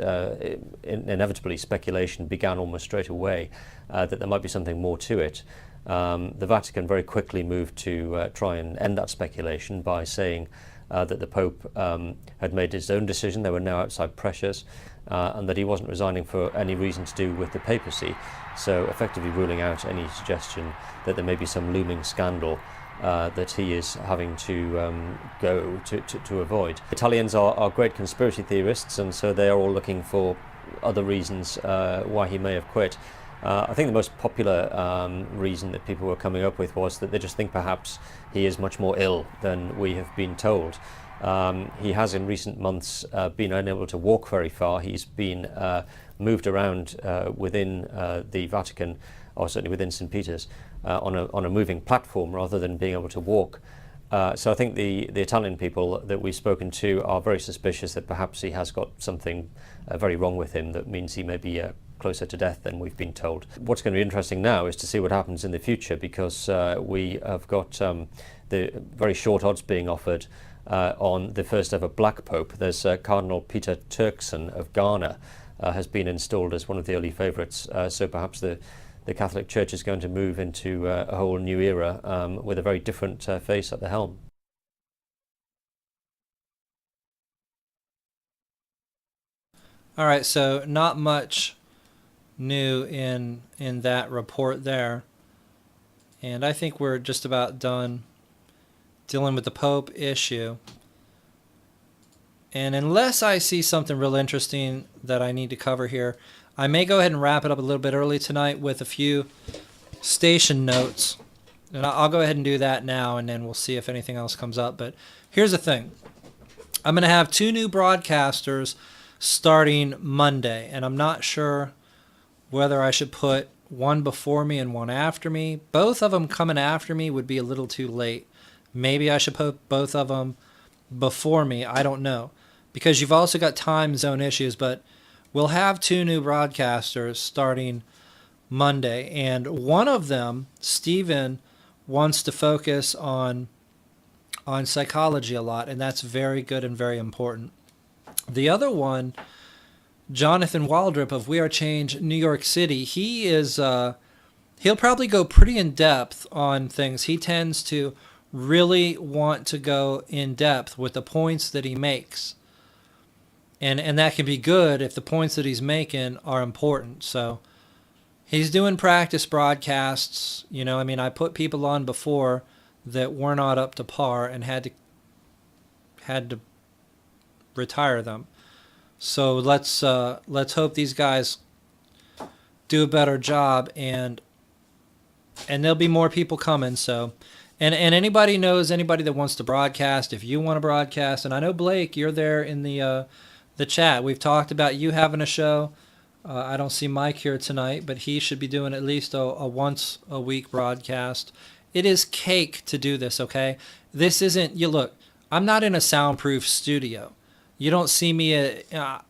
inevitably speculation began almost straight away that there might be something more to it. The Vatican very quickly moved to try and end that speculation by saying that the Pope had made his own decision, there were no outside pressures, and that he wasn't resigning for any reason to do with the papacy, so effectively ruling out any suggestion that there may be some looming scandal that he is having to go to avoid. Italians are great conspiracy theorists, and so they are all looking for other reasons why he may have quit. I think the most popular reason that people were coming up with was that they just think perhaps he is much more ill than we have been told. He has in recent months been unable to walk very far. He's been moved around within the Vatican, or certainly within St. Peter's, on a moving platform rather than being able to walk. So I think the Italian people that we've spoken to are very suspicious that perhaps he has got something very wrong with him that means he may be closer to death than we've been told. What's going to be interesting now is to see what happens in the future, because we have got the very short odds being offered on the first ever black pope. There's Cardinal Peter Turkson of Ghana has been installed as one of the early favourites, so perhaps the Catholic Church is going to move into a whole new era with a very different face at the helm. All right, so not much new in that report there. And I think we're just about done dealing with the Pope issue. And unless I see something real interesting that I need to cover here, I may go ahead and wrap it up a little bit early tonight with a few station notes. And I'll go ahead and do that now, and then we'll see if anything else comes up. But here's the thing. I'm going to have 2 new broadcasters starting Monday, and I'm not sure whether I should put one before me and one after me. Both of them coming after me would be a little too late. Maybe I should put both of them before me. I don't know. Because you've also got time zone issues, but we'll have 2 new broadcasters starting Monday. And one of them, Stephen, wants to focus on psychology a lot, and that's very good and very important. The other one, Jonathan Waldrop of We Are Change New York City, he'll probably go pretty in depth on things. He tends to really want to go in depth with the points that he makes. And that can be good if the points that he's making are important. So he's doing practice broadcasts. I put people on before that were not up to par and had to retire them. So let's hope these guys do a better job, and there'll be more people coming. So, and anybody knows anybody that wants to broadcast. If you want to broadcast, and I know Blake, you're there in the chat. We've talked about you having a show. I don't see Mike here tonight, but he should be doing at least a once a week broadcast. It is cake to do this. Okay, this isn't. Look, I'm not in a soundproof studio. You don't see me,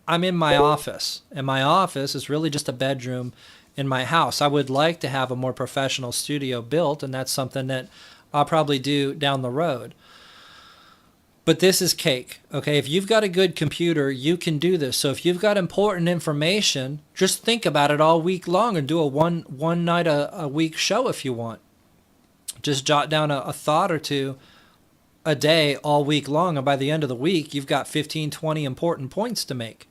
I'm in my office, and my office is really just a bedroom in my house. I would like to have a more professional studio built, and that's something that I'll probably do down the road. But this is cake, okay? If you've got a good computer, you can do this. So if you've got important information, just think about it all week long and do a one night a week show if you want. Just jot down a thought or two a day all week long, and by the end of the week you've got 15, 20 important points to make,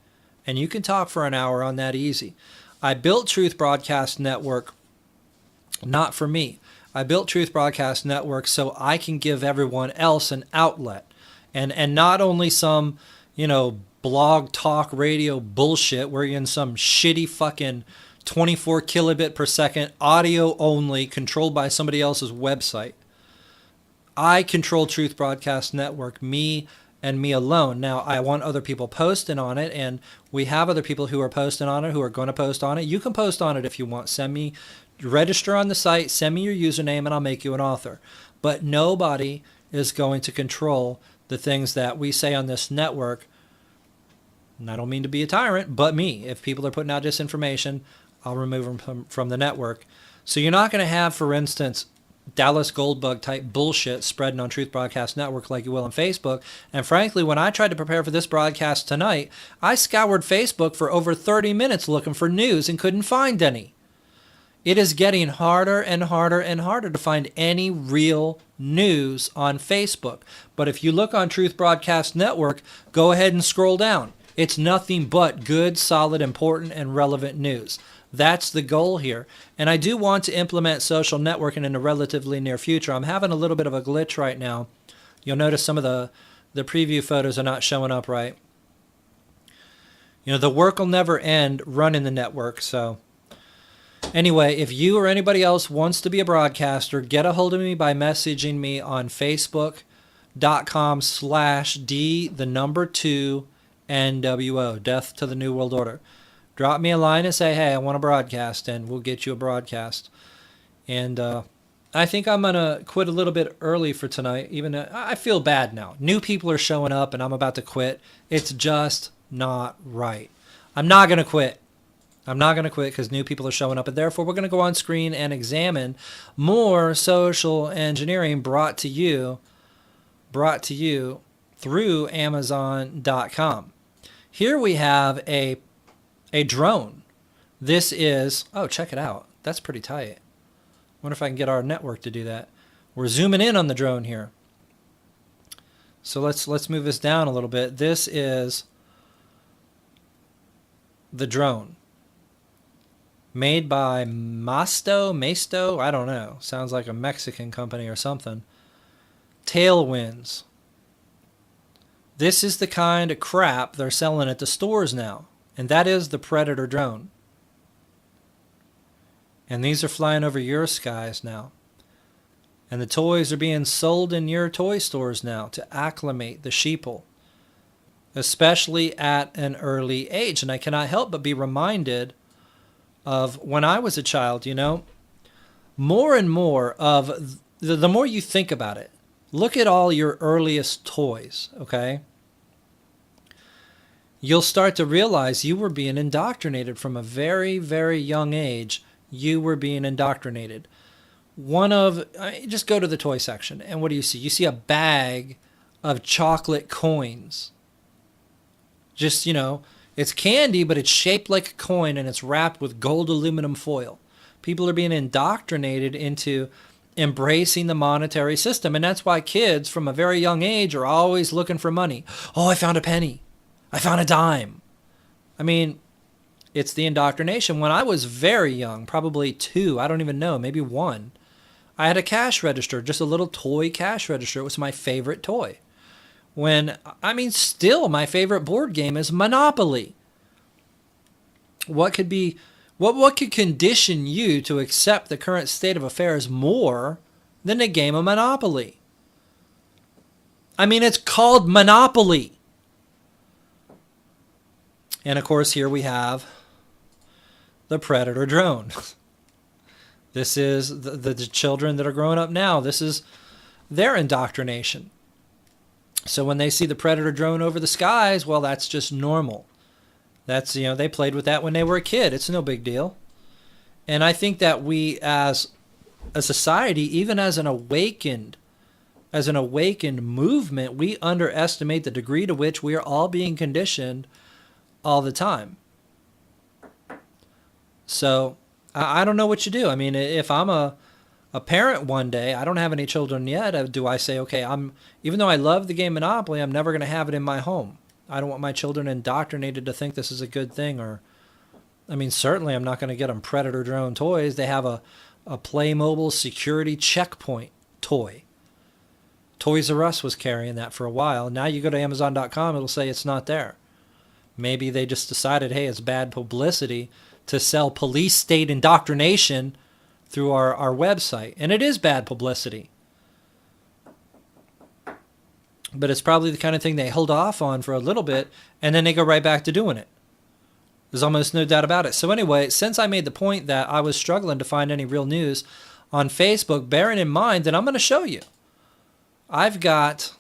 and you can talk for an hour on that easy. I built Truth Broadcast Network not for me. I built Truth Broadcast Network so I can give everyone else an outlet, and not only some blog talk radio bullshit where you're in some shitty fucking 24 kilobit per second audio only controlled by somebody else's website. I control Truth Broadcast Network, me and me alone. Now, I want other people posting on it, and we have other people who are posting on it, who are going to post on it. You can post on it if you want. Register on the site, send me your username, and I'll make you an author. But nobody is going to control the things that we say on this network. And I don't mean to be a tyrant, but me. If people are putting out disinformation, I'll remove them from the network. So you're not going to have, for instance, Dallas Goldbug type bullshit spreading on Truth Broadcast Network like you will on Facebook. And frankly, when I tried to prepare for this broadcast tonight, I scoured Facebook for over 30 minutes looking for news and couldn't find any. It is getting harder and harder and harder to find any real news on Facebook. But if you look on Truth Broadcast Network, go ahead and scroll down. It's nothing but good, solid, important, and relevant news. That's the goal here. And I do want to implement social networking in the relatively near future. I'm having a little bit of a glitch right now. You'll notice some of the preview photos are not showing up right. You know, the work will never end running the network. So anyway, if you or anybody else wants to be a broadcaster, get a hold of me by messaging me on facebook.com/D2NWO, Death to the New World Order. Drop me a line and say, hey, I want to broadcast, and we'll get you a broadcast. And I think I'm going to quit a little bit early for tonight. Even I feel bad now. New people are showing up, and I'm about to quit. It's just not right. I'm not going to quit. I'm not going to quit because new people are showing up. And therefore, we're going to go on screen and examine more social engineering brought to you through Amazon.com. Here we have a drone. This is, oh, check it out. That's pretty tight. Wonder if I can get our network to do that. We're zooming in on the drone here. So let's move this down a little bit. This is the drone. Made by Masto, I don't know. Sounds like a Mexican company or something. Tailwinds. This is the kind of crap they're selling at the stores now. And that is the Predator drone. And these are flying over your skies now. And the toys are being sold in your toy stores now to acclimate the sheeple, especially at an early age. And I cannot help but be reminded of when I was a child, you know, more and more of the more you think about it, look at all your earliest toys, okay? You'll start to realize you were being indoctrinated from a very, very young age. You were being indoctrinated. Just go to the toy section, and what do you see? You see a bag of chocolate coins. Just, you know, it's candy, but it's shaped like a coin, and it's wrapped with gold aluminum foil. People are being indoctrinated into embracing the monetary system, and that's why kids from a very young age are always looking for money. Oh, I found a penny. I found a dime. I mean, it's the indoctrination. When I was very young, probably 2, I don't even know, maybe 1, I had a cash register, just a little toy cash register. It was my favorite toy. Still my favorite board game is Monopoly. What could condition you to accept the current state of affairs more than a game of Monopoly? I mean, it's called Monopoly. And of course, here we have the Predator drone. This is the children that are growing up now. This is their indoctrination. So when they see the Predator drone over the skies, well, that's just normal. That's, you know, they played with that when they were a kid. It's no big deal. And I think that we as a society, even as an awakened movement, we underestimate the degree to which we are all being conditioned all the time. So I don't know what you do. I mean, if I'm a parent one day, I don't have any children yet, do I say, okay, even though I love the game Monopoly, I'm never going to have it in my home. I don't want my children indoctrinated to think this is a good thing. Or, I mean, certainly I'm not going to get them Predator drone toys. They have a Playmobil security checkpoint toy. Toys R Us was carrying that for a while. Now you go to Amazon.com, it'll say it's not there. Maybe they just decided, hey, it's bad publicity to sell police state indoctrination through our website. And it is bad publicity. but it's probably the kind of thing they hold off on for a little bit, and then they go right back to doing it. There's almost no doubt about it. So anyway, since I made the point that I was struggling to find any real news on Facebook, bearing in mind that I'm going to show you. I've got,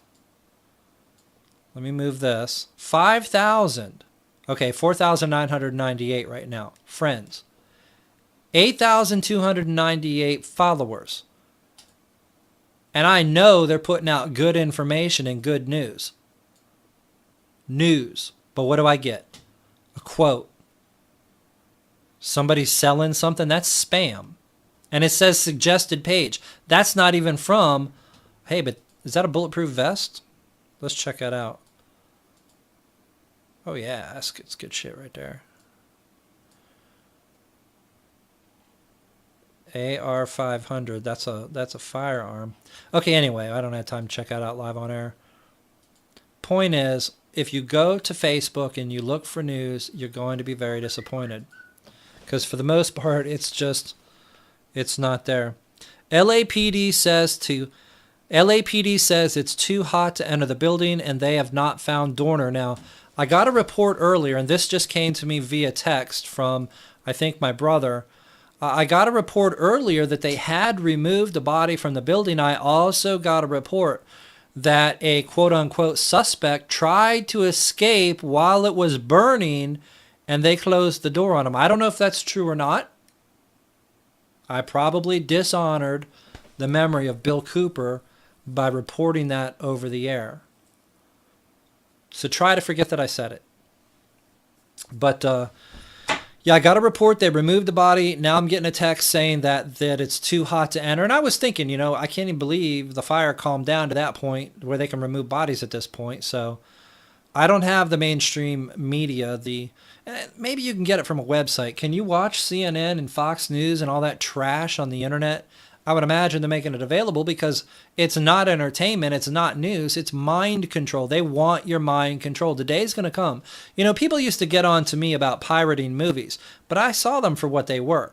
let me move this, 5,000, okay, 4,998 right now, friends. 8,298 followers. And I know they're putting out good information and good news. News. But what do I get? A quote. Somebody's selling something? That's spam. And it says suggested page. That's not even from, hey, but is that a bulletproof vest? Let's check that out. Oh yeah, it's good shit right there. AR-500, that's a firearm. Okay, anyway, I don't have time to check that out live on air. Point is, if you go to Facebook and you look for news, you're going to be very disappointed. Because for the most part, it's not there. LAPD says it's too hot to enter the building and they have not found Dorner. Now, I got a report earlier, and this just came to me via text from, I think, my brother. I got a report earlier that they had removed the body from the building. I also got a report that a quote-unquote suspect tried to escape while it was burning, and they closed the door on him. I don't know if that's true or not. I probably dishonored the memory of Bill Cooper by reporting that over the air. So try to forget that I said it. But, yeah, I got a report. They removed the body. Now I'm getting a text saying that it's too hot to enter. And I was thinking, I can't even believe the fire calmed down to that point where they can remove bodies at this point. So I don't have the mainstream media. Maybe you can get it from a website. Can you watch CNN and Fox News and all that trash on the internet? I would imagine they're making it available because it's not entertainment, it's not news, it's mind control. They want your mind controlled. The day's going to come. People used to get on to me about pirating movies, but I saw them for what they were.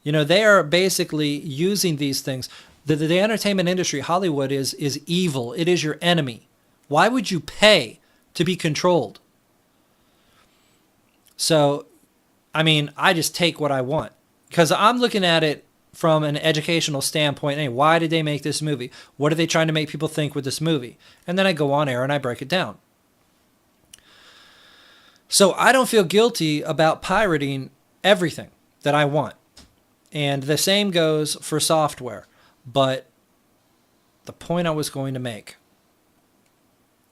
They are basically using these things. The entertainment industry, Hollywood, is evil. It is your enemy. Why would you pay to be controlled? So, I just take what I want because I'm looking at it from an educational standpoint. Hey, why did they make this movie? What are they trying to make people think with this movie? And then I go on air and I break it down. So I don't feel guilty about pirating everything that I want. And the same goes for software. But the point I was going to make,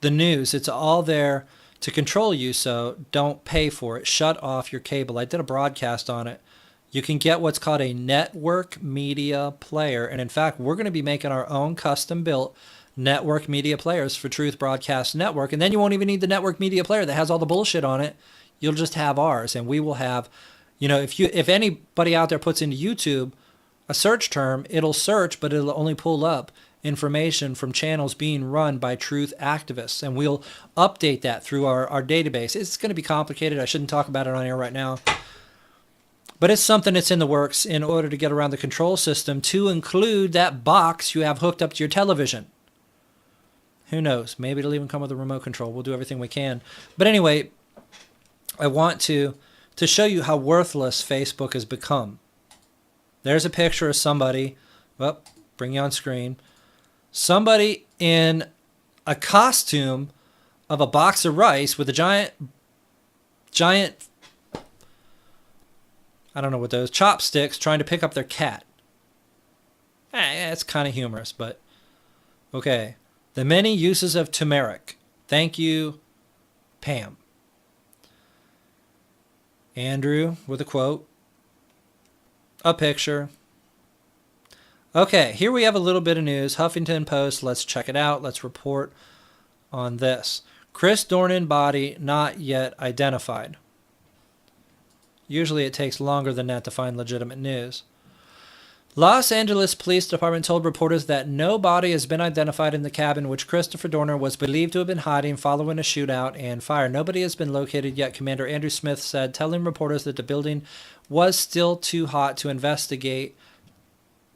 the news, it's all there to control you, so don't pay for it. Shut off your cable. I did a broadcast on it. You can get what's called a network media player. And in fact, we're going to be making our own custom-built network media players for Truth Broadcast Network. And then you won't even need the network media player that has all the bullshit on it. You'll just have ours. And we will have, if anybody out there puts into YouTube a search term, it'll search, but it'll only pull up information from channels being run by truth activists. And we'll update that through our database. It's going to be complicated. I shouldn't talk about it on air right now. But it's something that's in the works in order to get around the control system to include that box you have hooked up to your television. Who knows? Maybe it'll even come with a remote control. We'll do everything we can. But anyway, I want to show you how worthless Facebook has become. There's a picture of somebody. Well, bring you on screen. Somebody in a costume of a box of rice with a giant, I don't know what those, chopsticks trying to pick up their cat. It's kind of humorous, but okay. The many uses of turmeric. Thank you, Pam. Andrew with a quote. A picture. Okay, here we have a little bit of news. Huffington Post, let's check it out. Let's report on this. Chris Dorner body not yet identified. Usually it takes longer than that to find legitimate news. Los Angeles Police Department told reporters that no body has been identified in the cabin which Christopher Dorner was believed to have been hiding following a shootout and fire. Nobody has been located yet, Commander Andrew Smith said, telling reporters that the building was still too hot to investigate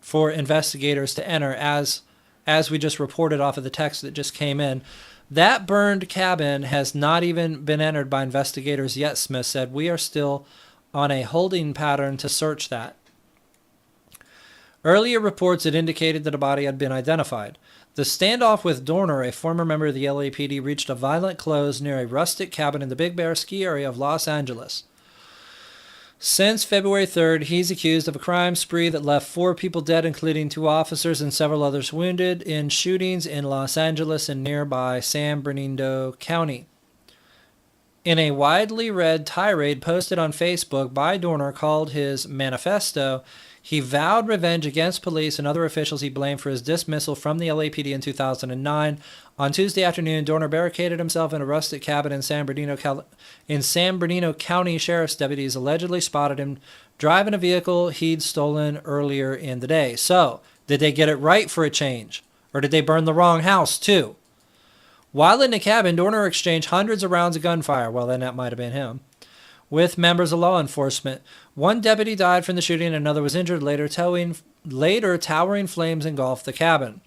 for investigators to enter, as we just reported off of the text that just came in. That burned cabin has not even been entered by investigators yet, Smith said. We are still on a holding pattern to search that. Earlier reports had indicated that a body had been identified. The standoff with Dorner, a former member of the LAPD, reached a violent close near a rustic cabin in the Big Bear ski area of Los Angeles. Since February 3rd, he's accused of a crime spree that left 4 people dead, including 2 officers and several others wounded in shootings in Los Angeles and nearby San Bernardino County. In a widely read tirade posted on Facebook by Dorner called his manifesto, he vowed revenge against police and other officials he blamed for his dismissal from the LAPD in 2009. On Tuesday afternoon, Dorner barricaded himself in a rustic cabin in San Bernardino County. Sheriff's deputies allegedly spotted him driving a vehicle he'd stolen earlier in the day. So, did they get it right for a change? Or did they burn the wrong house, too? While in the cabin, Dorner exchanged hundreds of rounds of gunfire. Well, then that might have been him. With members of law enforcement. One deputy died from the shooting and another was injured. Later, towering flames engulfed the cabin.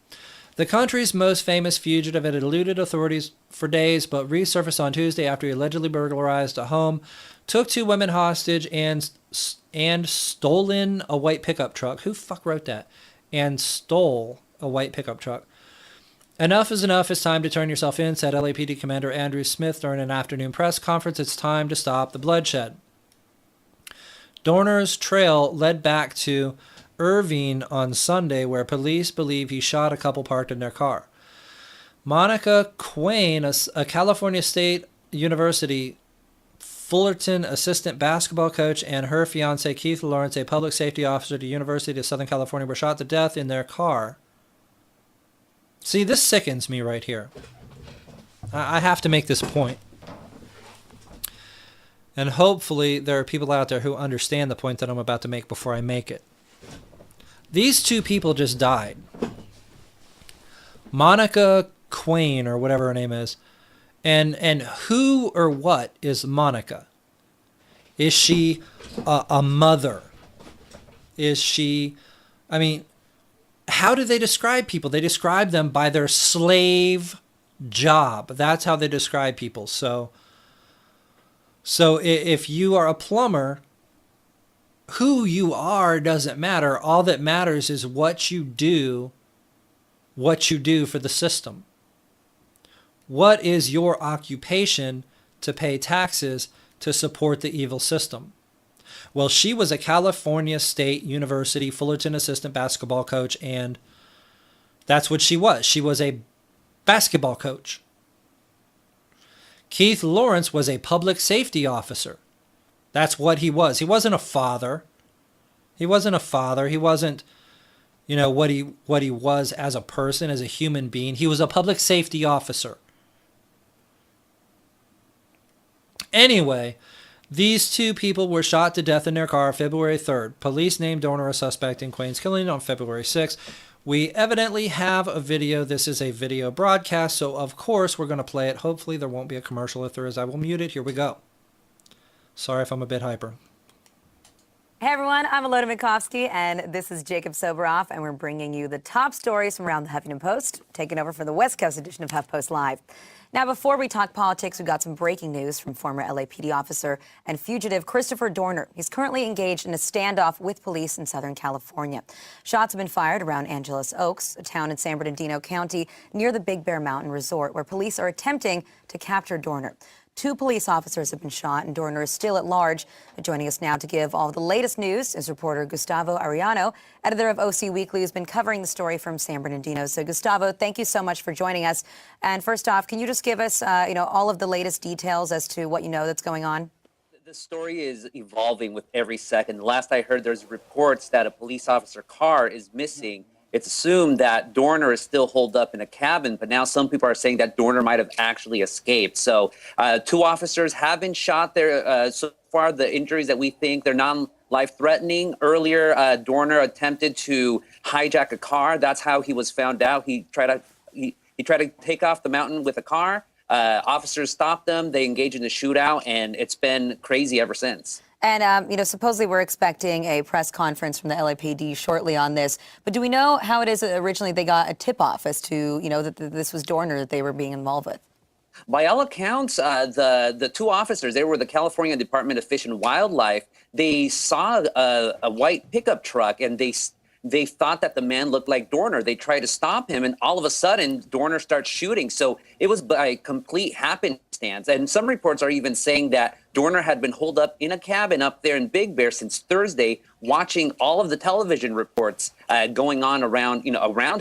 The country's most famous fugitive had eluded authorities for days, but resurfaced on Tuesday after he allegedly burglarized a home, took 2 women hostage, and stolen a white pickup truck. Who fuck wrote that? And stole a white pickup truck. Enough is enough. It's time to turn yourself in, said LAPD Commander Andrew Smith during an afternoon press conference. It's time to stop the bloodshed. Dorner's trail led back to Irvine on Sunday, where police believe he shot a couple parked in their car. Monica Quain, a California State University Fullerton assistant basketball coach, and her fiancé Keith Lawrence, a public safety officer at the University of Southern California, were shot to death in their car. See, this sickens me right here. I have to make this point. And hopefully there are people out there who understand the point that I'm about to make before I make it. These 2 people just died. Monica Quain, or whatever her name is. And who or what is Monica? Is she a mother? Is she... I mean... How do they describe people? They describe them by their slave job. That's how they describe people. So if you are a plumber, who you are doesn't matter. All that matters is what you do for the system. What is your occupation to pay taxes to support the evil system? Well, she was a California State University Fullerton assistant basketball coach, and that's what she was. She was a basketball coach. Keith Lawrence was a public safety officer. That's what he was. He wasn't a father. He wasn't, what he was as a person, as a human being. He was a public safety officer. Anyway, these 2 people were shot to death in their car February 3rd. Police named Dorner a suspect in Quain's killing on February 6th. We evidently have a video. This is a video broadcast, so of course we're going to play it. Hopefully there won't be a commercial. If there is, I will mute it. Here we go. Sorry if I'm a bit hyper. Hey everyone, I'm Alona Mikovsky, and this is Jacob Soboroff, and we're bringing you the top stories from around the Huffington Post, taking over for the West Coast edition of HuffPost Live. Now, before we talk politics, we've got some breaking news from former LAPD officer and fugitive Christopher Dorner. He's currently engaged in a standoff with police in Southern California. Shots have been fired around Angeles Oaks, a town in San Bernardino County near the Big Bear Mountain Resort, where police are attempting to capture Dorner. 2 police officers have been shot, and Dorner is still at large. Joining us now to give all of the latest news is reporter Gustavo Arellano, editor of OC Weekly, who's been covering the story from San Bernardino. So, Gustavo, thank you so much for joining us. And first off, can you just give us, all of the latest details as to what you know that's going on? The story is evolving with every second. Last I heard, there's reports that a police officer car is missing. It's assumed that Dorner is still holed up in a cabin, but now some people are saying that Dorner might have actually escaped. So 2 officers have been shot there. So far, the injuries that we think they're non-life-threatening. Earlier, Dorner attempted to hijack a car. That's how he was found out. He tried to take off the mountain with a car. Officers stopped them. They engaged in a shootout, and it's been crazy ever since. And, supposedly we're expecting a press conference from the LAPD shortly on this. But do we know how it is that originally they got a tip-off as to, that this was Dorner that they were being involved with? By all accounts, the two officers, they were the California Department of Fish and Wildlife. They saw a white pickup truck, and they thought that the man looked like Dorner. They tried to stop him, and all of a sudden, Dorner starts shooting. So it was by complete happenstance. And some reports are even saying that Dorner had been holed up in a cabin up there in Big Bear since Thursday, watching all of the television reports going on around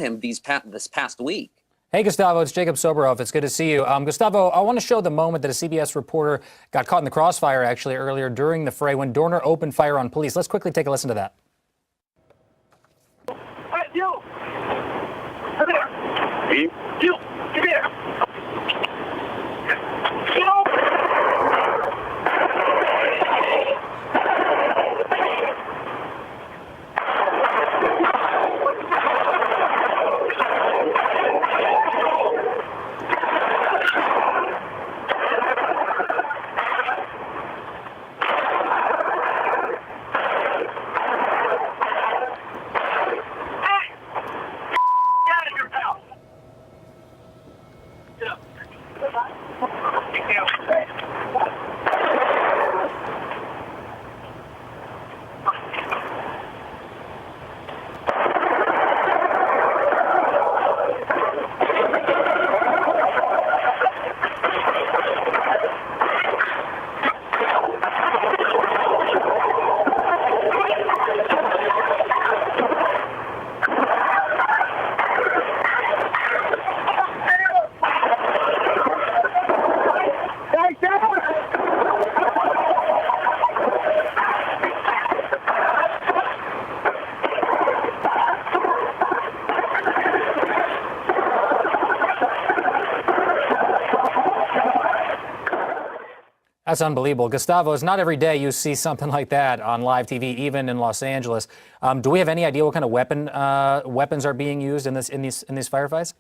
him this past week. Hey, Gustavo, it's Jacob Soboroff. It's good to see you. Gustavo, I want to show the moment that a CBS reporter got caught in the crossfire, actually, earlier during the fray when Dorner opened fire on police. Let's quickly take a listen to that. Hey, you! Come here! Me? You! Come here! No! That's unbelievable. Gustavo, it's not every day you see something like that on live TV, even in Los Angeles. Do we have any idea what kind of weapons are being used in these firefights?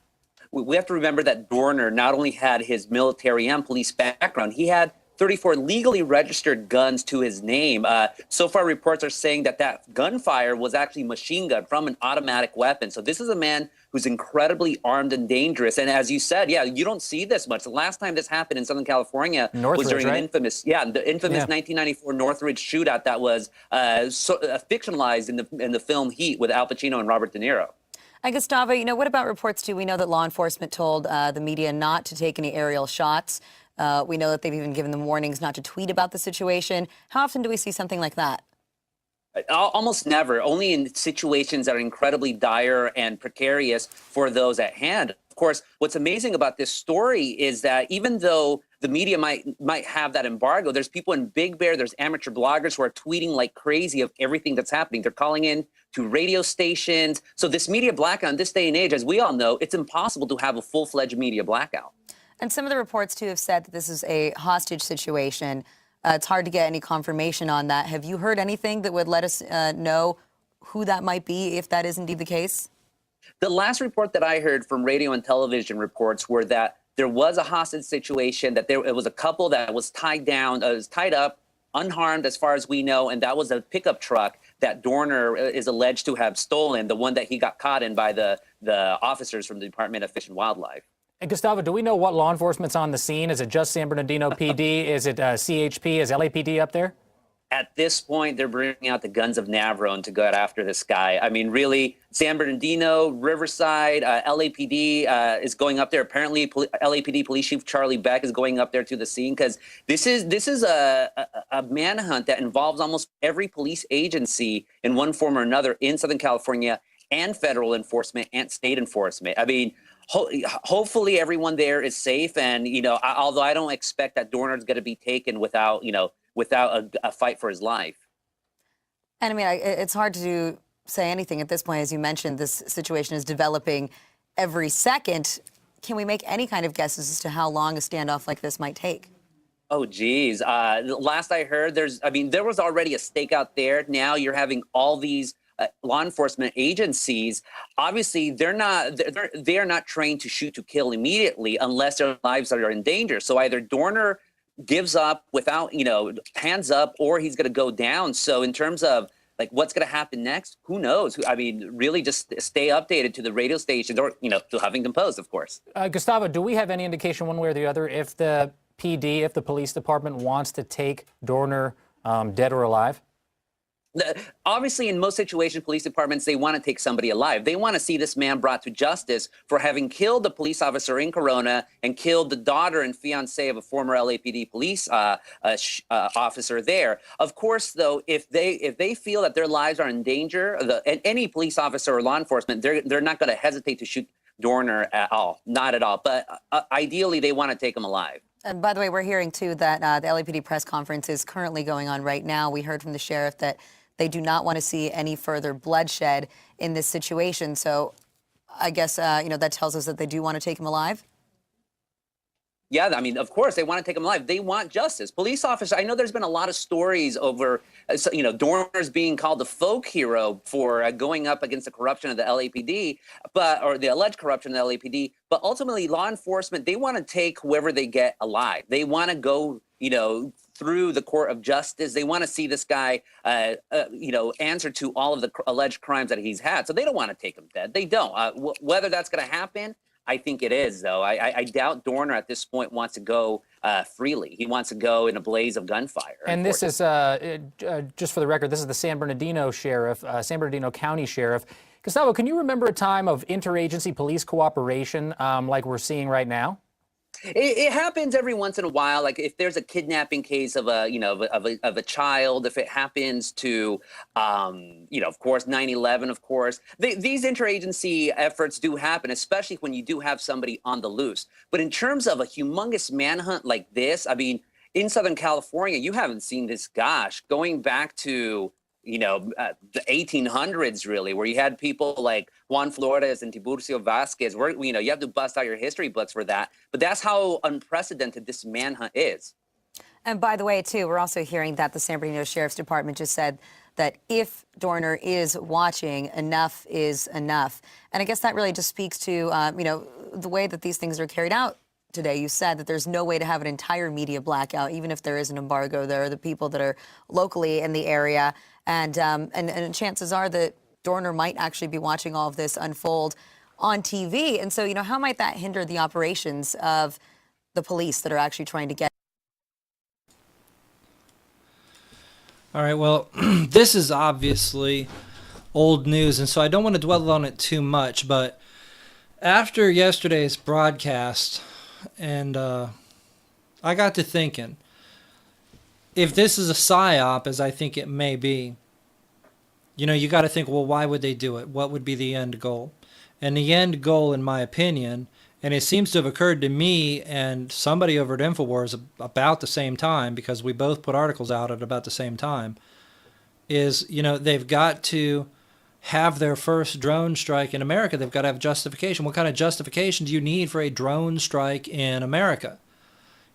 We have to remember that Dorner not only had his military and police background, he had 34 legally registered guns to his name. So far, reports are saying that gunfire was actually machine gun from an automatic weapon. So this is a man who's incredibly armed and dangerous. And as you said, you don't see this much. The last time this happened in Southern California was during the infamous 1994 Northridge shootout that was fictionalized in the film Heat with Al Pacino and Robert De Niro. And Gustavo, what about reports too? We know that law enforcement told the media not to take any aerial shots. We know that they've even given them warnings not to tweet about the situation. How often do we see something like that? Almost never, only in situations that are incredibly dire and precarious for those at hand. Of course, what's amazing about this story is that even though the media might have that embargo, there's people in Big Bear, there's amateur bloggers who are tweeting like crazy of everything that's happening. They're calling in to radio stations. So this media blackout in this day and age, as we all know, it's impossible to have a full-fledged media blackout. And some of the reports, too, have said that this is a hostage situation. It's hard to get any confirmation on that. Have you heard anything that would let us know who that might be, if that is indeed the case? The last report that I heard from radio and television reports were that there was a hostage situation, that it was a couple that was tied up, unharmed as far as we know, and that was a pickup truck that Dorner is alleged to have stolen, the one that he got caught in by the officers from the Department of Fish and Wildlife. And Gustavo, do we know what law enforcement's on the scene? Is it just San Bernardino PD? Is it CHP? Is LAPD up there? At this point, they're bringing out the guns of Navarone to go after this guy. I mean, really, San Bernardino, Riverside, LAPD is going up there. Apparently, LAPD Police Chief Charlie Beck is going up there to the scene because this is a manhunt that involves almost every police agency in one form or another in Southern California, and federal enforcement and state enforcement. I mean, hopefully everyone there is safe. And, although I don't expect that Dorner is going to be taken without a fight for his life. And I mean, it's hard to say anything at this point. As you mentioned, this situation is developing every second. Can we make any kind of guesses as to how long a standoff like this might take? Oh, geez. Last I heard, there was already a stakeout there. Now you're having all these law enforcement agencies. Obviously, they are not trained to shoot to kill immediately unless their lives are in danger. So either Dorner gives up without, hands up, or he's going to go down. So in terms of like what's going to happen next, who knows? I mean, really just stay updated to the radio stations or, to Huffington Post, of course. Gustavo, do we have any indication one way or the other if the PD, if the police department wants to take Dorner dead or alive? Obviously, in most situations, police departments, they want to take somebody alive. They want to see this man brought to justice for having killed a police officer in Corona and killed the daughter and fiancée of a former LAPD police officer there. Of course, though, if they feel that their lives are in danger, and any police officer or law enforcement, they're not going to hesitate to shoot Dorner at all. Not at all. But ideally, they want to take him alive. And by the way, we're hearing, too, that the LAPD press conference is currently going on right now. We heard from the sheriff that they do not want to see any further bloodshed in this situation. So I guess, that tells us that they do want to take him alive. Yeah, I mean, of course, they want to take him alive. They want justice. Police officers, I know there's been a lot of stories over, Dorner's being called the folk hero for going up against the corruption of the LAPD, or the alleged corruption of the LAPD. But ultimately, law enforcement, they want to take whoever they get alive. They want to go, through the court of justice. They want to see this guy, answer to all of the alleged crimes that he's had. So they don't want to take him dead. They don't. Whether that's going to happen, I think it is, though. I doubt Dorner at this point wants to go freely. He wants to go in a blaze of gunfire. And this is, just for the record, this is the San Bernardino sheriff, San Bernardino County Sheriff. Gustavo, can you remember a time of interagency police cooperation like we're seeing right now? It happens every once in a while. Like if there's a kidnapping case of a child, if it happens to, of course, 9/11, of course, these interagency efforts do happen, especially when you do have somebody on the loose. But in terms of a humongous manhunt like this, I mean, in Southern California, you haven't seen this, going back to, the 1800s, really, where you had people like Juan Flores and Tiburcio Vasquez, where, you have to bust out your history books for that. But that's how unprecedented this manhunt is. And by the way, too, we're also hearing that the San Bernardino Sheriff's Department just said that if Dorner is watching, enough is enough. And I guess that really just speaks to, the way that these things are carried out today. You said that there's no way to have an entire media blackout, even if there is an embargo. There are the people that are locally in the area. And chances are that Dorner might actually be watching all of this unfold on TV. And so, how might that hinder the operations of the police that are actually trying to get? All right, well, this is obviously old news, and so I don't want to dwell on it too much, but after yesterday's broadcast, and I got to thinking, if this is a psyop, as I think it may be, you got to think, well, why would they do it? What would be the end goal? And the end goal, in my opinion, and it seems to have occurred to me and somebody over at InfoWars about the same time, because we both put articles out at about the same time, is, they've got to have their first drone strike in America. They've got to have justification. What kind of justification do you need for a drone strike in America?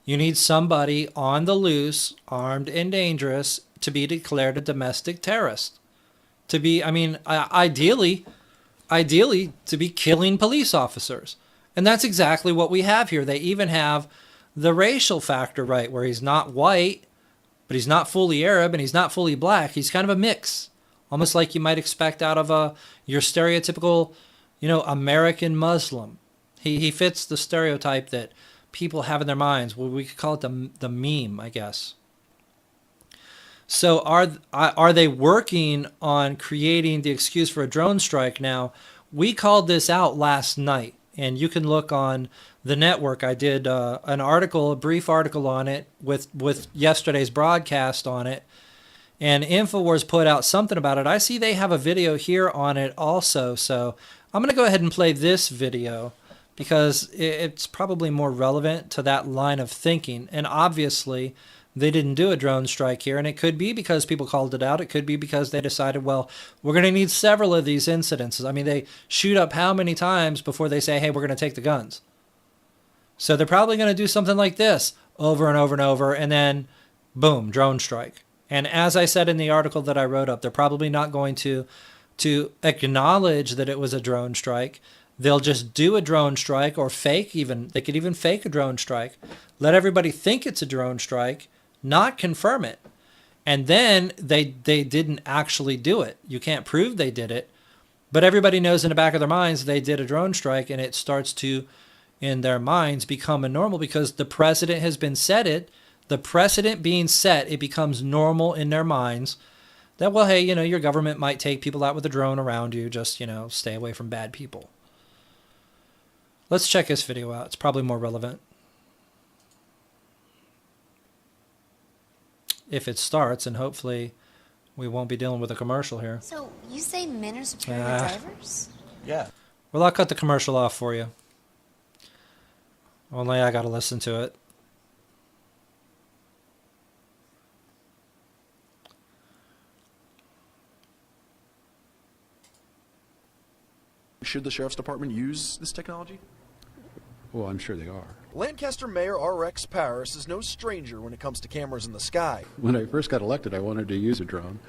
You need somebody on the loose, armed and dangerous, to be declared a domestic terrorist. To be, ideally, to be killing police officers. And that's exactly what we have here. They even have the racial factor right, where he's not white, but he's not fully Arab, and he's not fully black. He's kind of a mix, almost like you might expect out of your stereotypical, American Muslim. He fits the stereotype that people have in their minds. Well, we could call it the meme, I guess. So are they working on creating the excuse for a drone strike now? We called this out last night, and you can look on the network. I did an article, a brief article on it with yesterday's broadcast on it, and InfoWars put out something about it. I see they have a video here on it also, so I'm going to go ahead and play this video because it's probably more relevant to that line of thinking. And obviously, they didn't do a drone strike here, and it could be because people called it out. It could be because they decided, well, we're going to need several of these incidences. I mean, they shoot up how many times before they say, hey, we're going to take the guns? So they're probably going to do something like this over and over and over, and then, boom, drone strike. And as I said in the article that I wrote up, they're probably not going to acknowledge that it was a drone strike. They'll just do a drone strike or fake even. They could even fake a drone strike. Let everybody think it's a drone strike, not confirm it. And then they didn't actually do it. You can't prove they did it. But everybody knows in the back of their minds they did a drone strike, and it starts to, in their minds, become a normal because the precedent has been set. The precedent being set, it becomes normal in their minds that, well, hey, your government might take people out with a drone around you. Just, stay away from bad people. Let's check this video out. It's probably more relevant. If it starts, and hopefully we won't be dealing with a commercial here. So, you say men are superior drivers? Yeah. Well, I'll cut the commercial off for you. Only I gotta listen to it. Should the Sheriff's Department use this technology? Well, I'm sure they are. Lancaster Mayor R.X. Paris is no stranger when it comes to cameras in the sky. When I first got elected, I wanted to use a drone,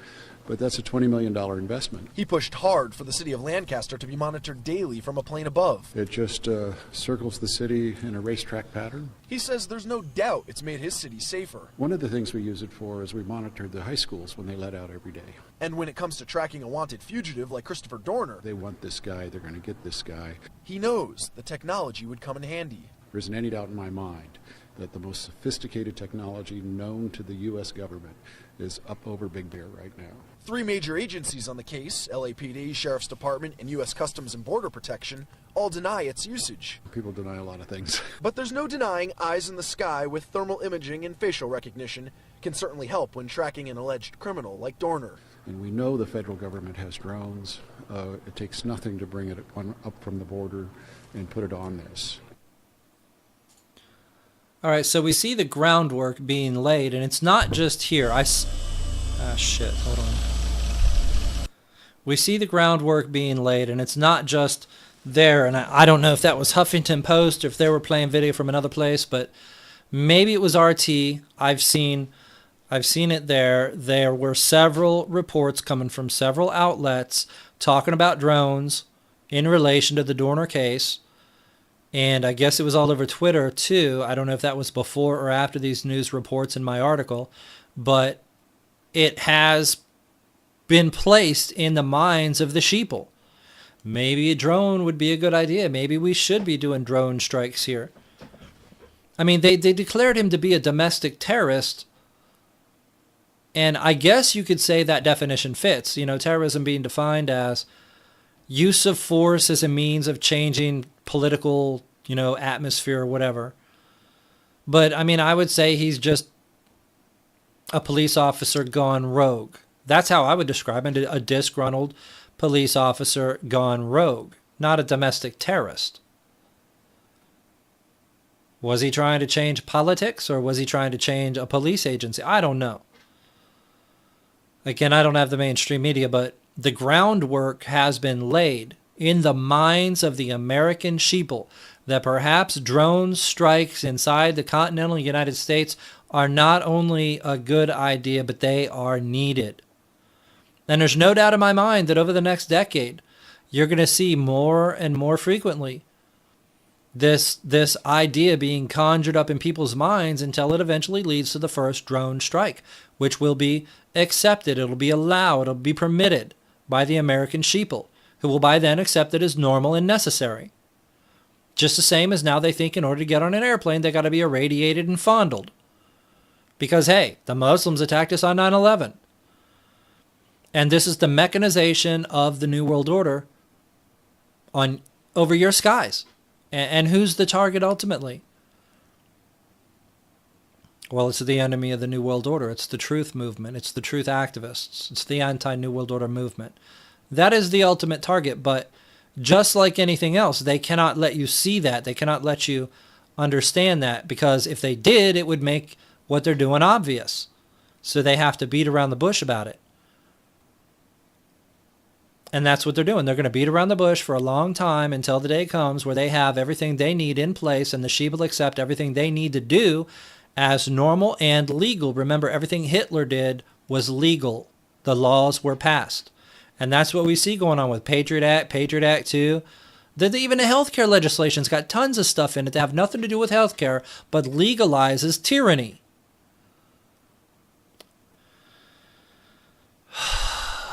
but that's a $20 million investment. He pushed hard for the city of Lancaster to be monitored daily from a plane above. It just circles the city in a racetrack pattern. He says there's no doubt it's made his city safer. One of the things we use it for is we monitor the high schools when they let out every day. And when it comes to tracking a wanted fugitive like Christopher Dorner, They want this guy, they're going to get this guy. he knows the technology would come in handy. There isn't any doubt in my mind that the most sophisticated technology known to the U.S. government is up over Big Bear right now. 3 major agencies on the case, LAPD, Sheriff's Department, and U.S. Customs and Border Protection, all deny its usage. People deny a lot of things. But there's no denying eyes in the sky with thermal imaging and facial recognition can certainly help when tracking an alleged criminal like Dorner. And we know the federal government has drones. It takes nothing to bring it up from the border and put it on this. All right, so we see the groundwork being laid, and it's not just here. Shit, hold on. We see the groundwork being laid, and it's not just there. And I don't know if that was Huffington Post or if they were playing video from another place, but maybe it was RT. I've seen it there. There were several reports coming from several outlets talking about drones in relation to the Dorner case. And I guess it was all over Twitter, too. I don't know if that was before or after these news reports in my article. But it has been placed in the minds of the sheeple. Maybe a drone would be a good idea. Maybe we should be doing drone strikes here. I mean, they declared him to be a domestic terrorist. And I guess you could say that definition fits. Terrorism being defined as use of force as a means of changing political, atmosphere or whatever. But, I mean, I would say he's just a police officer gone rogue. That's how I would describe him, a disgruntled police officer gone rogue, not a domestic terrorist. Was he trying to change politics or was he trying to change a police agency? I don't know. Again, I don't have the mainstream media, but the groundwork has been laid in the minds of the American sheeple that perhaps drone strikes inside the continental United States are not only a good idea, but they are needed. And there's no doubt in my mind that over the next decade, you're going to see more and more frequently this idea being conjured up in people's minds until it eventually leads to the first drone strike, which will be accepted, it'll be allowed, it'll be permitted by the American sheeple, who will by then accept it as normal and necessary. Just the same as now they think in order to get on an airplane, they got to be irradiated and fondled. Because, hey, the Muslims attacked us on 9/11. And this is the mechanization of the New World Order over your skies. And who's the target ultimately? Well, it's the enemy of the New World Order. It's the truth movement. It's the truth activists. It's the anti-New World Order movement. That is the ultimate target, but just like anything else, they cannot let you see that. They cannot let you understand that, because if they did, it would make what they're doing obvious. So they have to beat around the bush about it. And that's what they're doing. They're going to beat around the bush for a long time until the day comes where they have everything they need in place and the sheep will accept everything they need to do as normal and legal. Remember, everything Hitler did was legal. The laws were passed. And that's what we see going on with Patriot Act 2, Even the healthcare legislation's got tons of stuff in it that have nothing to do with healthcare, but legalizes tyranny.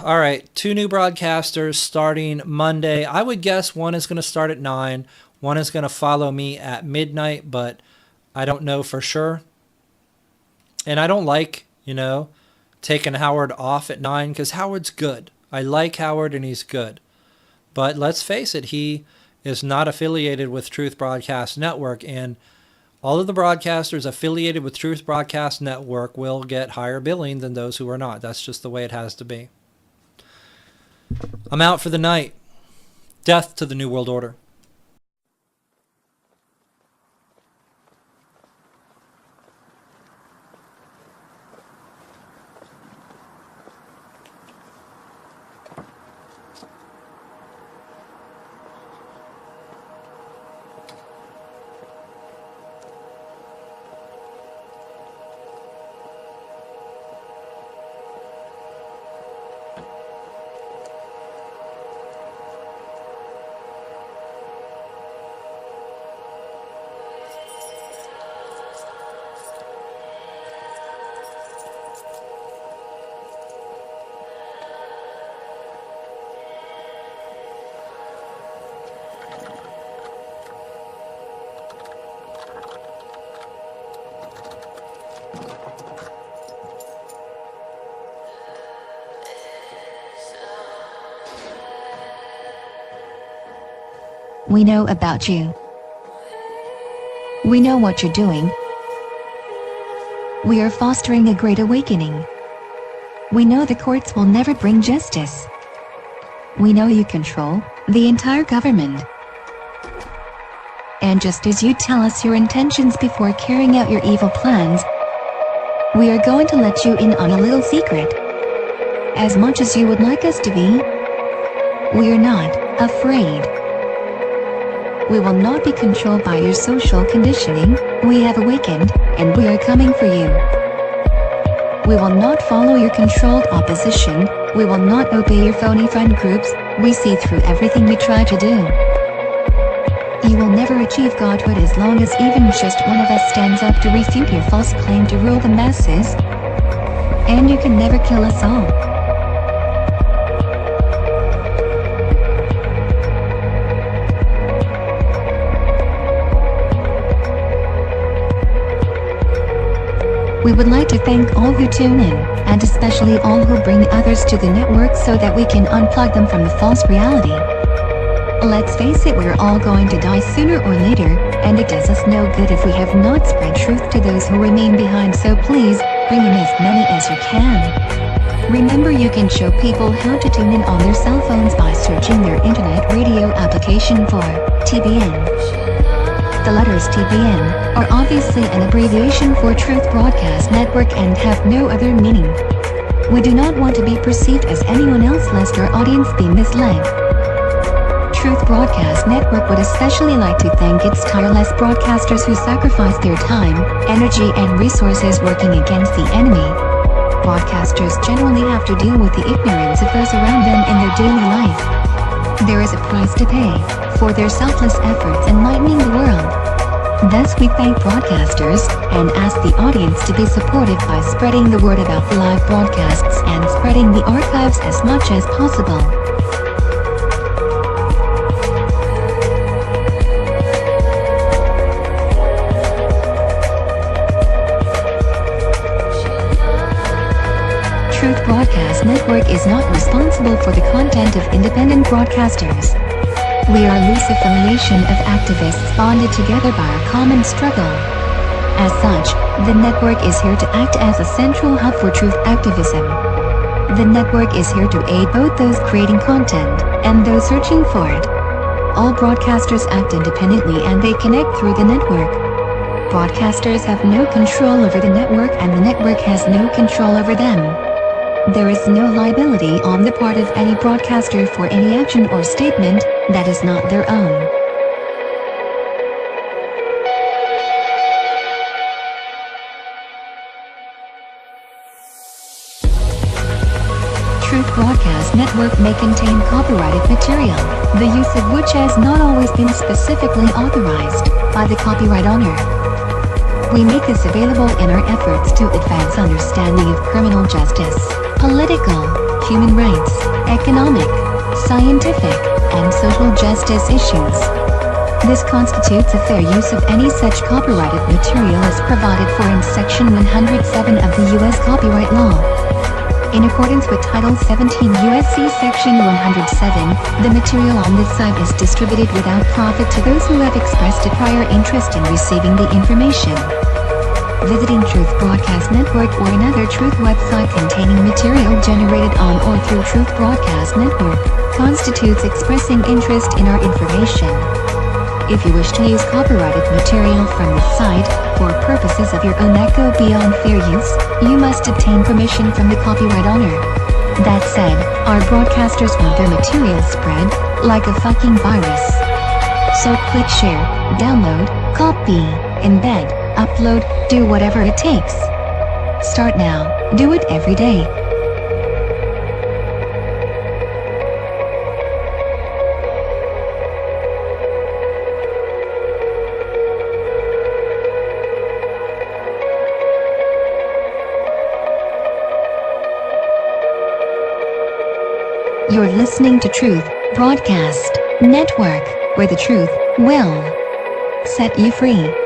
All right, 2 new broadcasters starting Monday. I would guess one is going to start at 9. One is going to follow me at midnight, but I don't know for sure. And I don't like, taking Howard off at 9 because Howard's good. I like Howard and he's good. But let's face it, he is not affiliated with Truth Broadcast Network, and all of the broadcasters affiliated with Truth Broadcast Network will get higher billing than those who are not. That's just the way it has to be. I'm out for the night. Death to the New World Order. We know about you. We know what you're doing. We are fostering a great awakening. We know the courts will never bring justice. We know you control the entire government. And just as you tell us your intentions before carrying out your evil plans, we are going to let you in on a little secret. As much as you would like us to be, we are not afraid. We will not be controlled by your social conditioning. We have awakened, and we are coming for you. We will not follow your controlled opposition. We will not obey your phony friend groups. We see through everything you try to do. You will never achieve godhood as long as even just one of us stands up to refute your false claim to rule the masses. And you can never kill us all. We would like to thank all who tune in, and especially all who bring others to the network so that we can unplug them from the false reality. Let's face it, we're all going to die sooner or later, and it does us no good if we have not spread truth to those who remain behind, so please, bring in as many as you can. Remember, you can show people how to tune in on their cell phones by searching their internet radio application for TBN. The letters TBN are obviously an abbreviation for Truth Broadcast Network and have no other meaning. We do not want to be perceived as anyone else lest our audience be misled. Truth Broadcast Network would especially like to thank its tireless broadcasters who sacrifice their time, energy and resources working against the enemy. Broadcasters generally have to deal with the ignorance of those around them in their daily life. There is a price to pay for their selfless efforts enlightening the world. Thus we thank broadcasters, and ask the audience to be supportive by spreading the word about the live broadcasts and spreading the archives as much as possible. Truth Broadcast Network is not responsible for the content of independent broadcasters. We are a loose affiliation of activists bonded together by a common struggle. As such, the network is here to act as a central hub for truth activism. The network is here to aid both those creating content and those searching for it. All broadcasters act independently and they connect through the network. Broadcasters have no control over the network and the network has no control over them. There is no liability on the part of any broadcaster for any action or statement that is not their own. Truth Broadcast Network may contain copyrighted material, the use of which has not always been specifically authorized by the copyright owner. We make this available in our efforts to advance understanding of criminal justice, political, human rights, economic, scientific, and social justice issues. This constitutes a fair use of any such copyrighted material as provided for in Section 107 of the U.S. Copyright Law. In accordance with Title 17 U.S.C. Section 107, the material on this site is distributed without profit to those who have expressed a prior interest in receiving the information. Visiting Truth Broadcast Network or another Truth website containing material generated on or through Truth Broadcast Network constitutes expressing interest in our information. If you wish to use copyrighted material from this site, for purposes of your own that go beyond fair use, you must obtain permission from the copyright owner. That said, our broadcasters want their material spread, like a fucking virus. So click share, download, copy, embed, upload, do whatever it takes. Start now, do it every day. You're listening to Truth Broadcast Network, where the truth will set you free.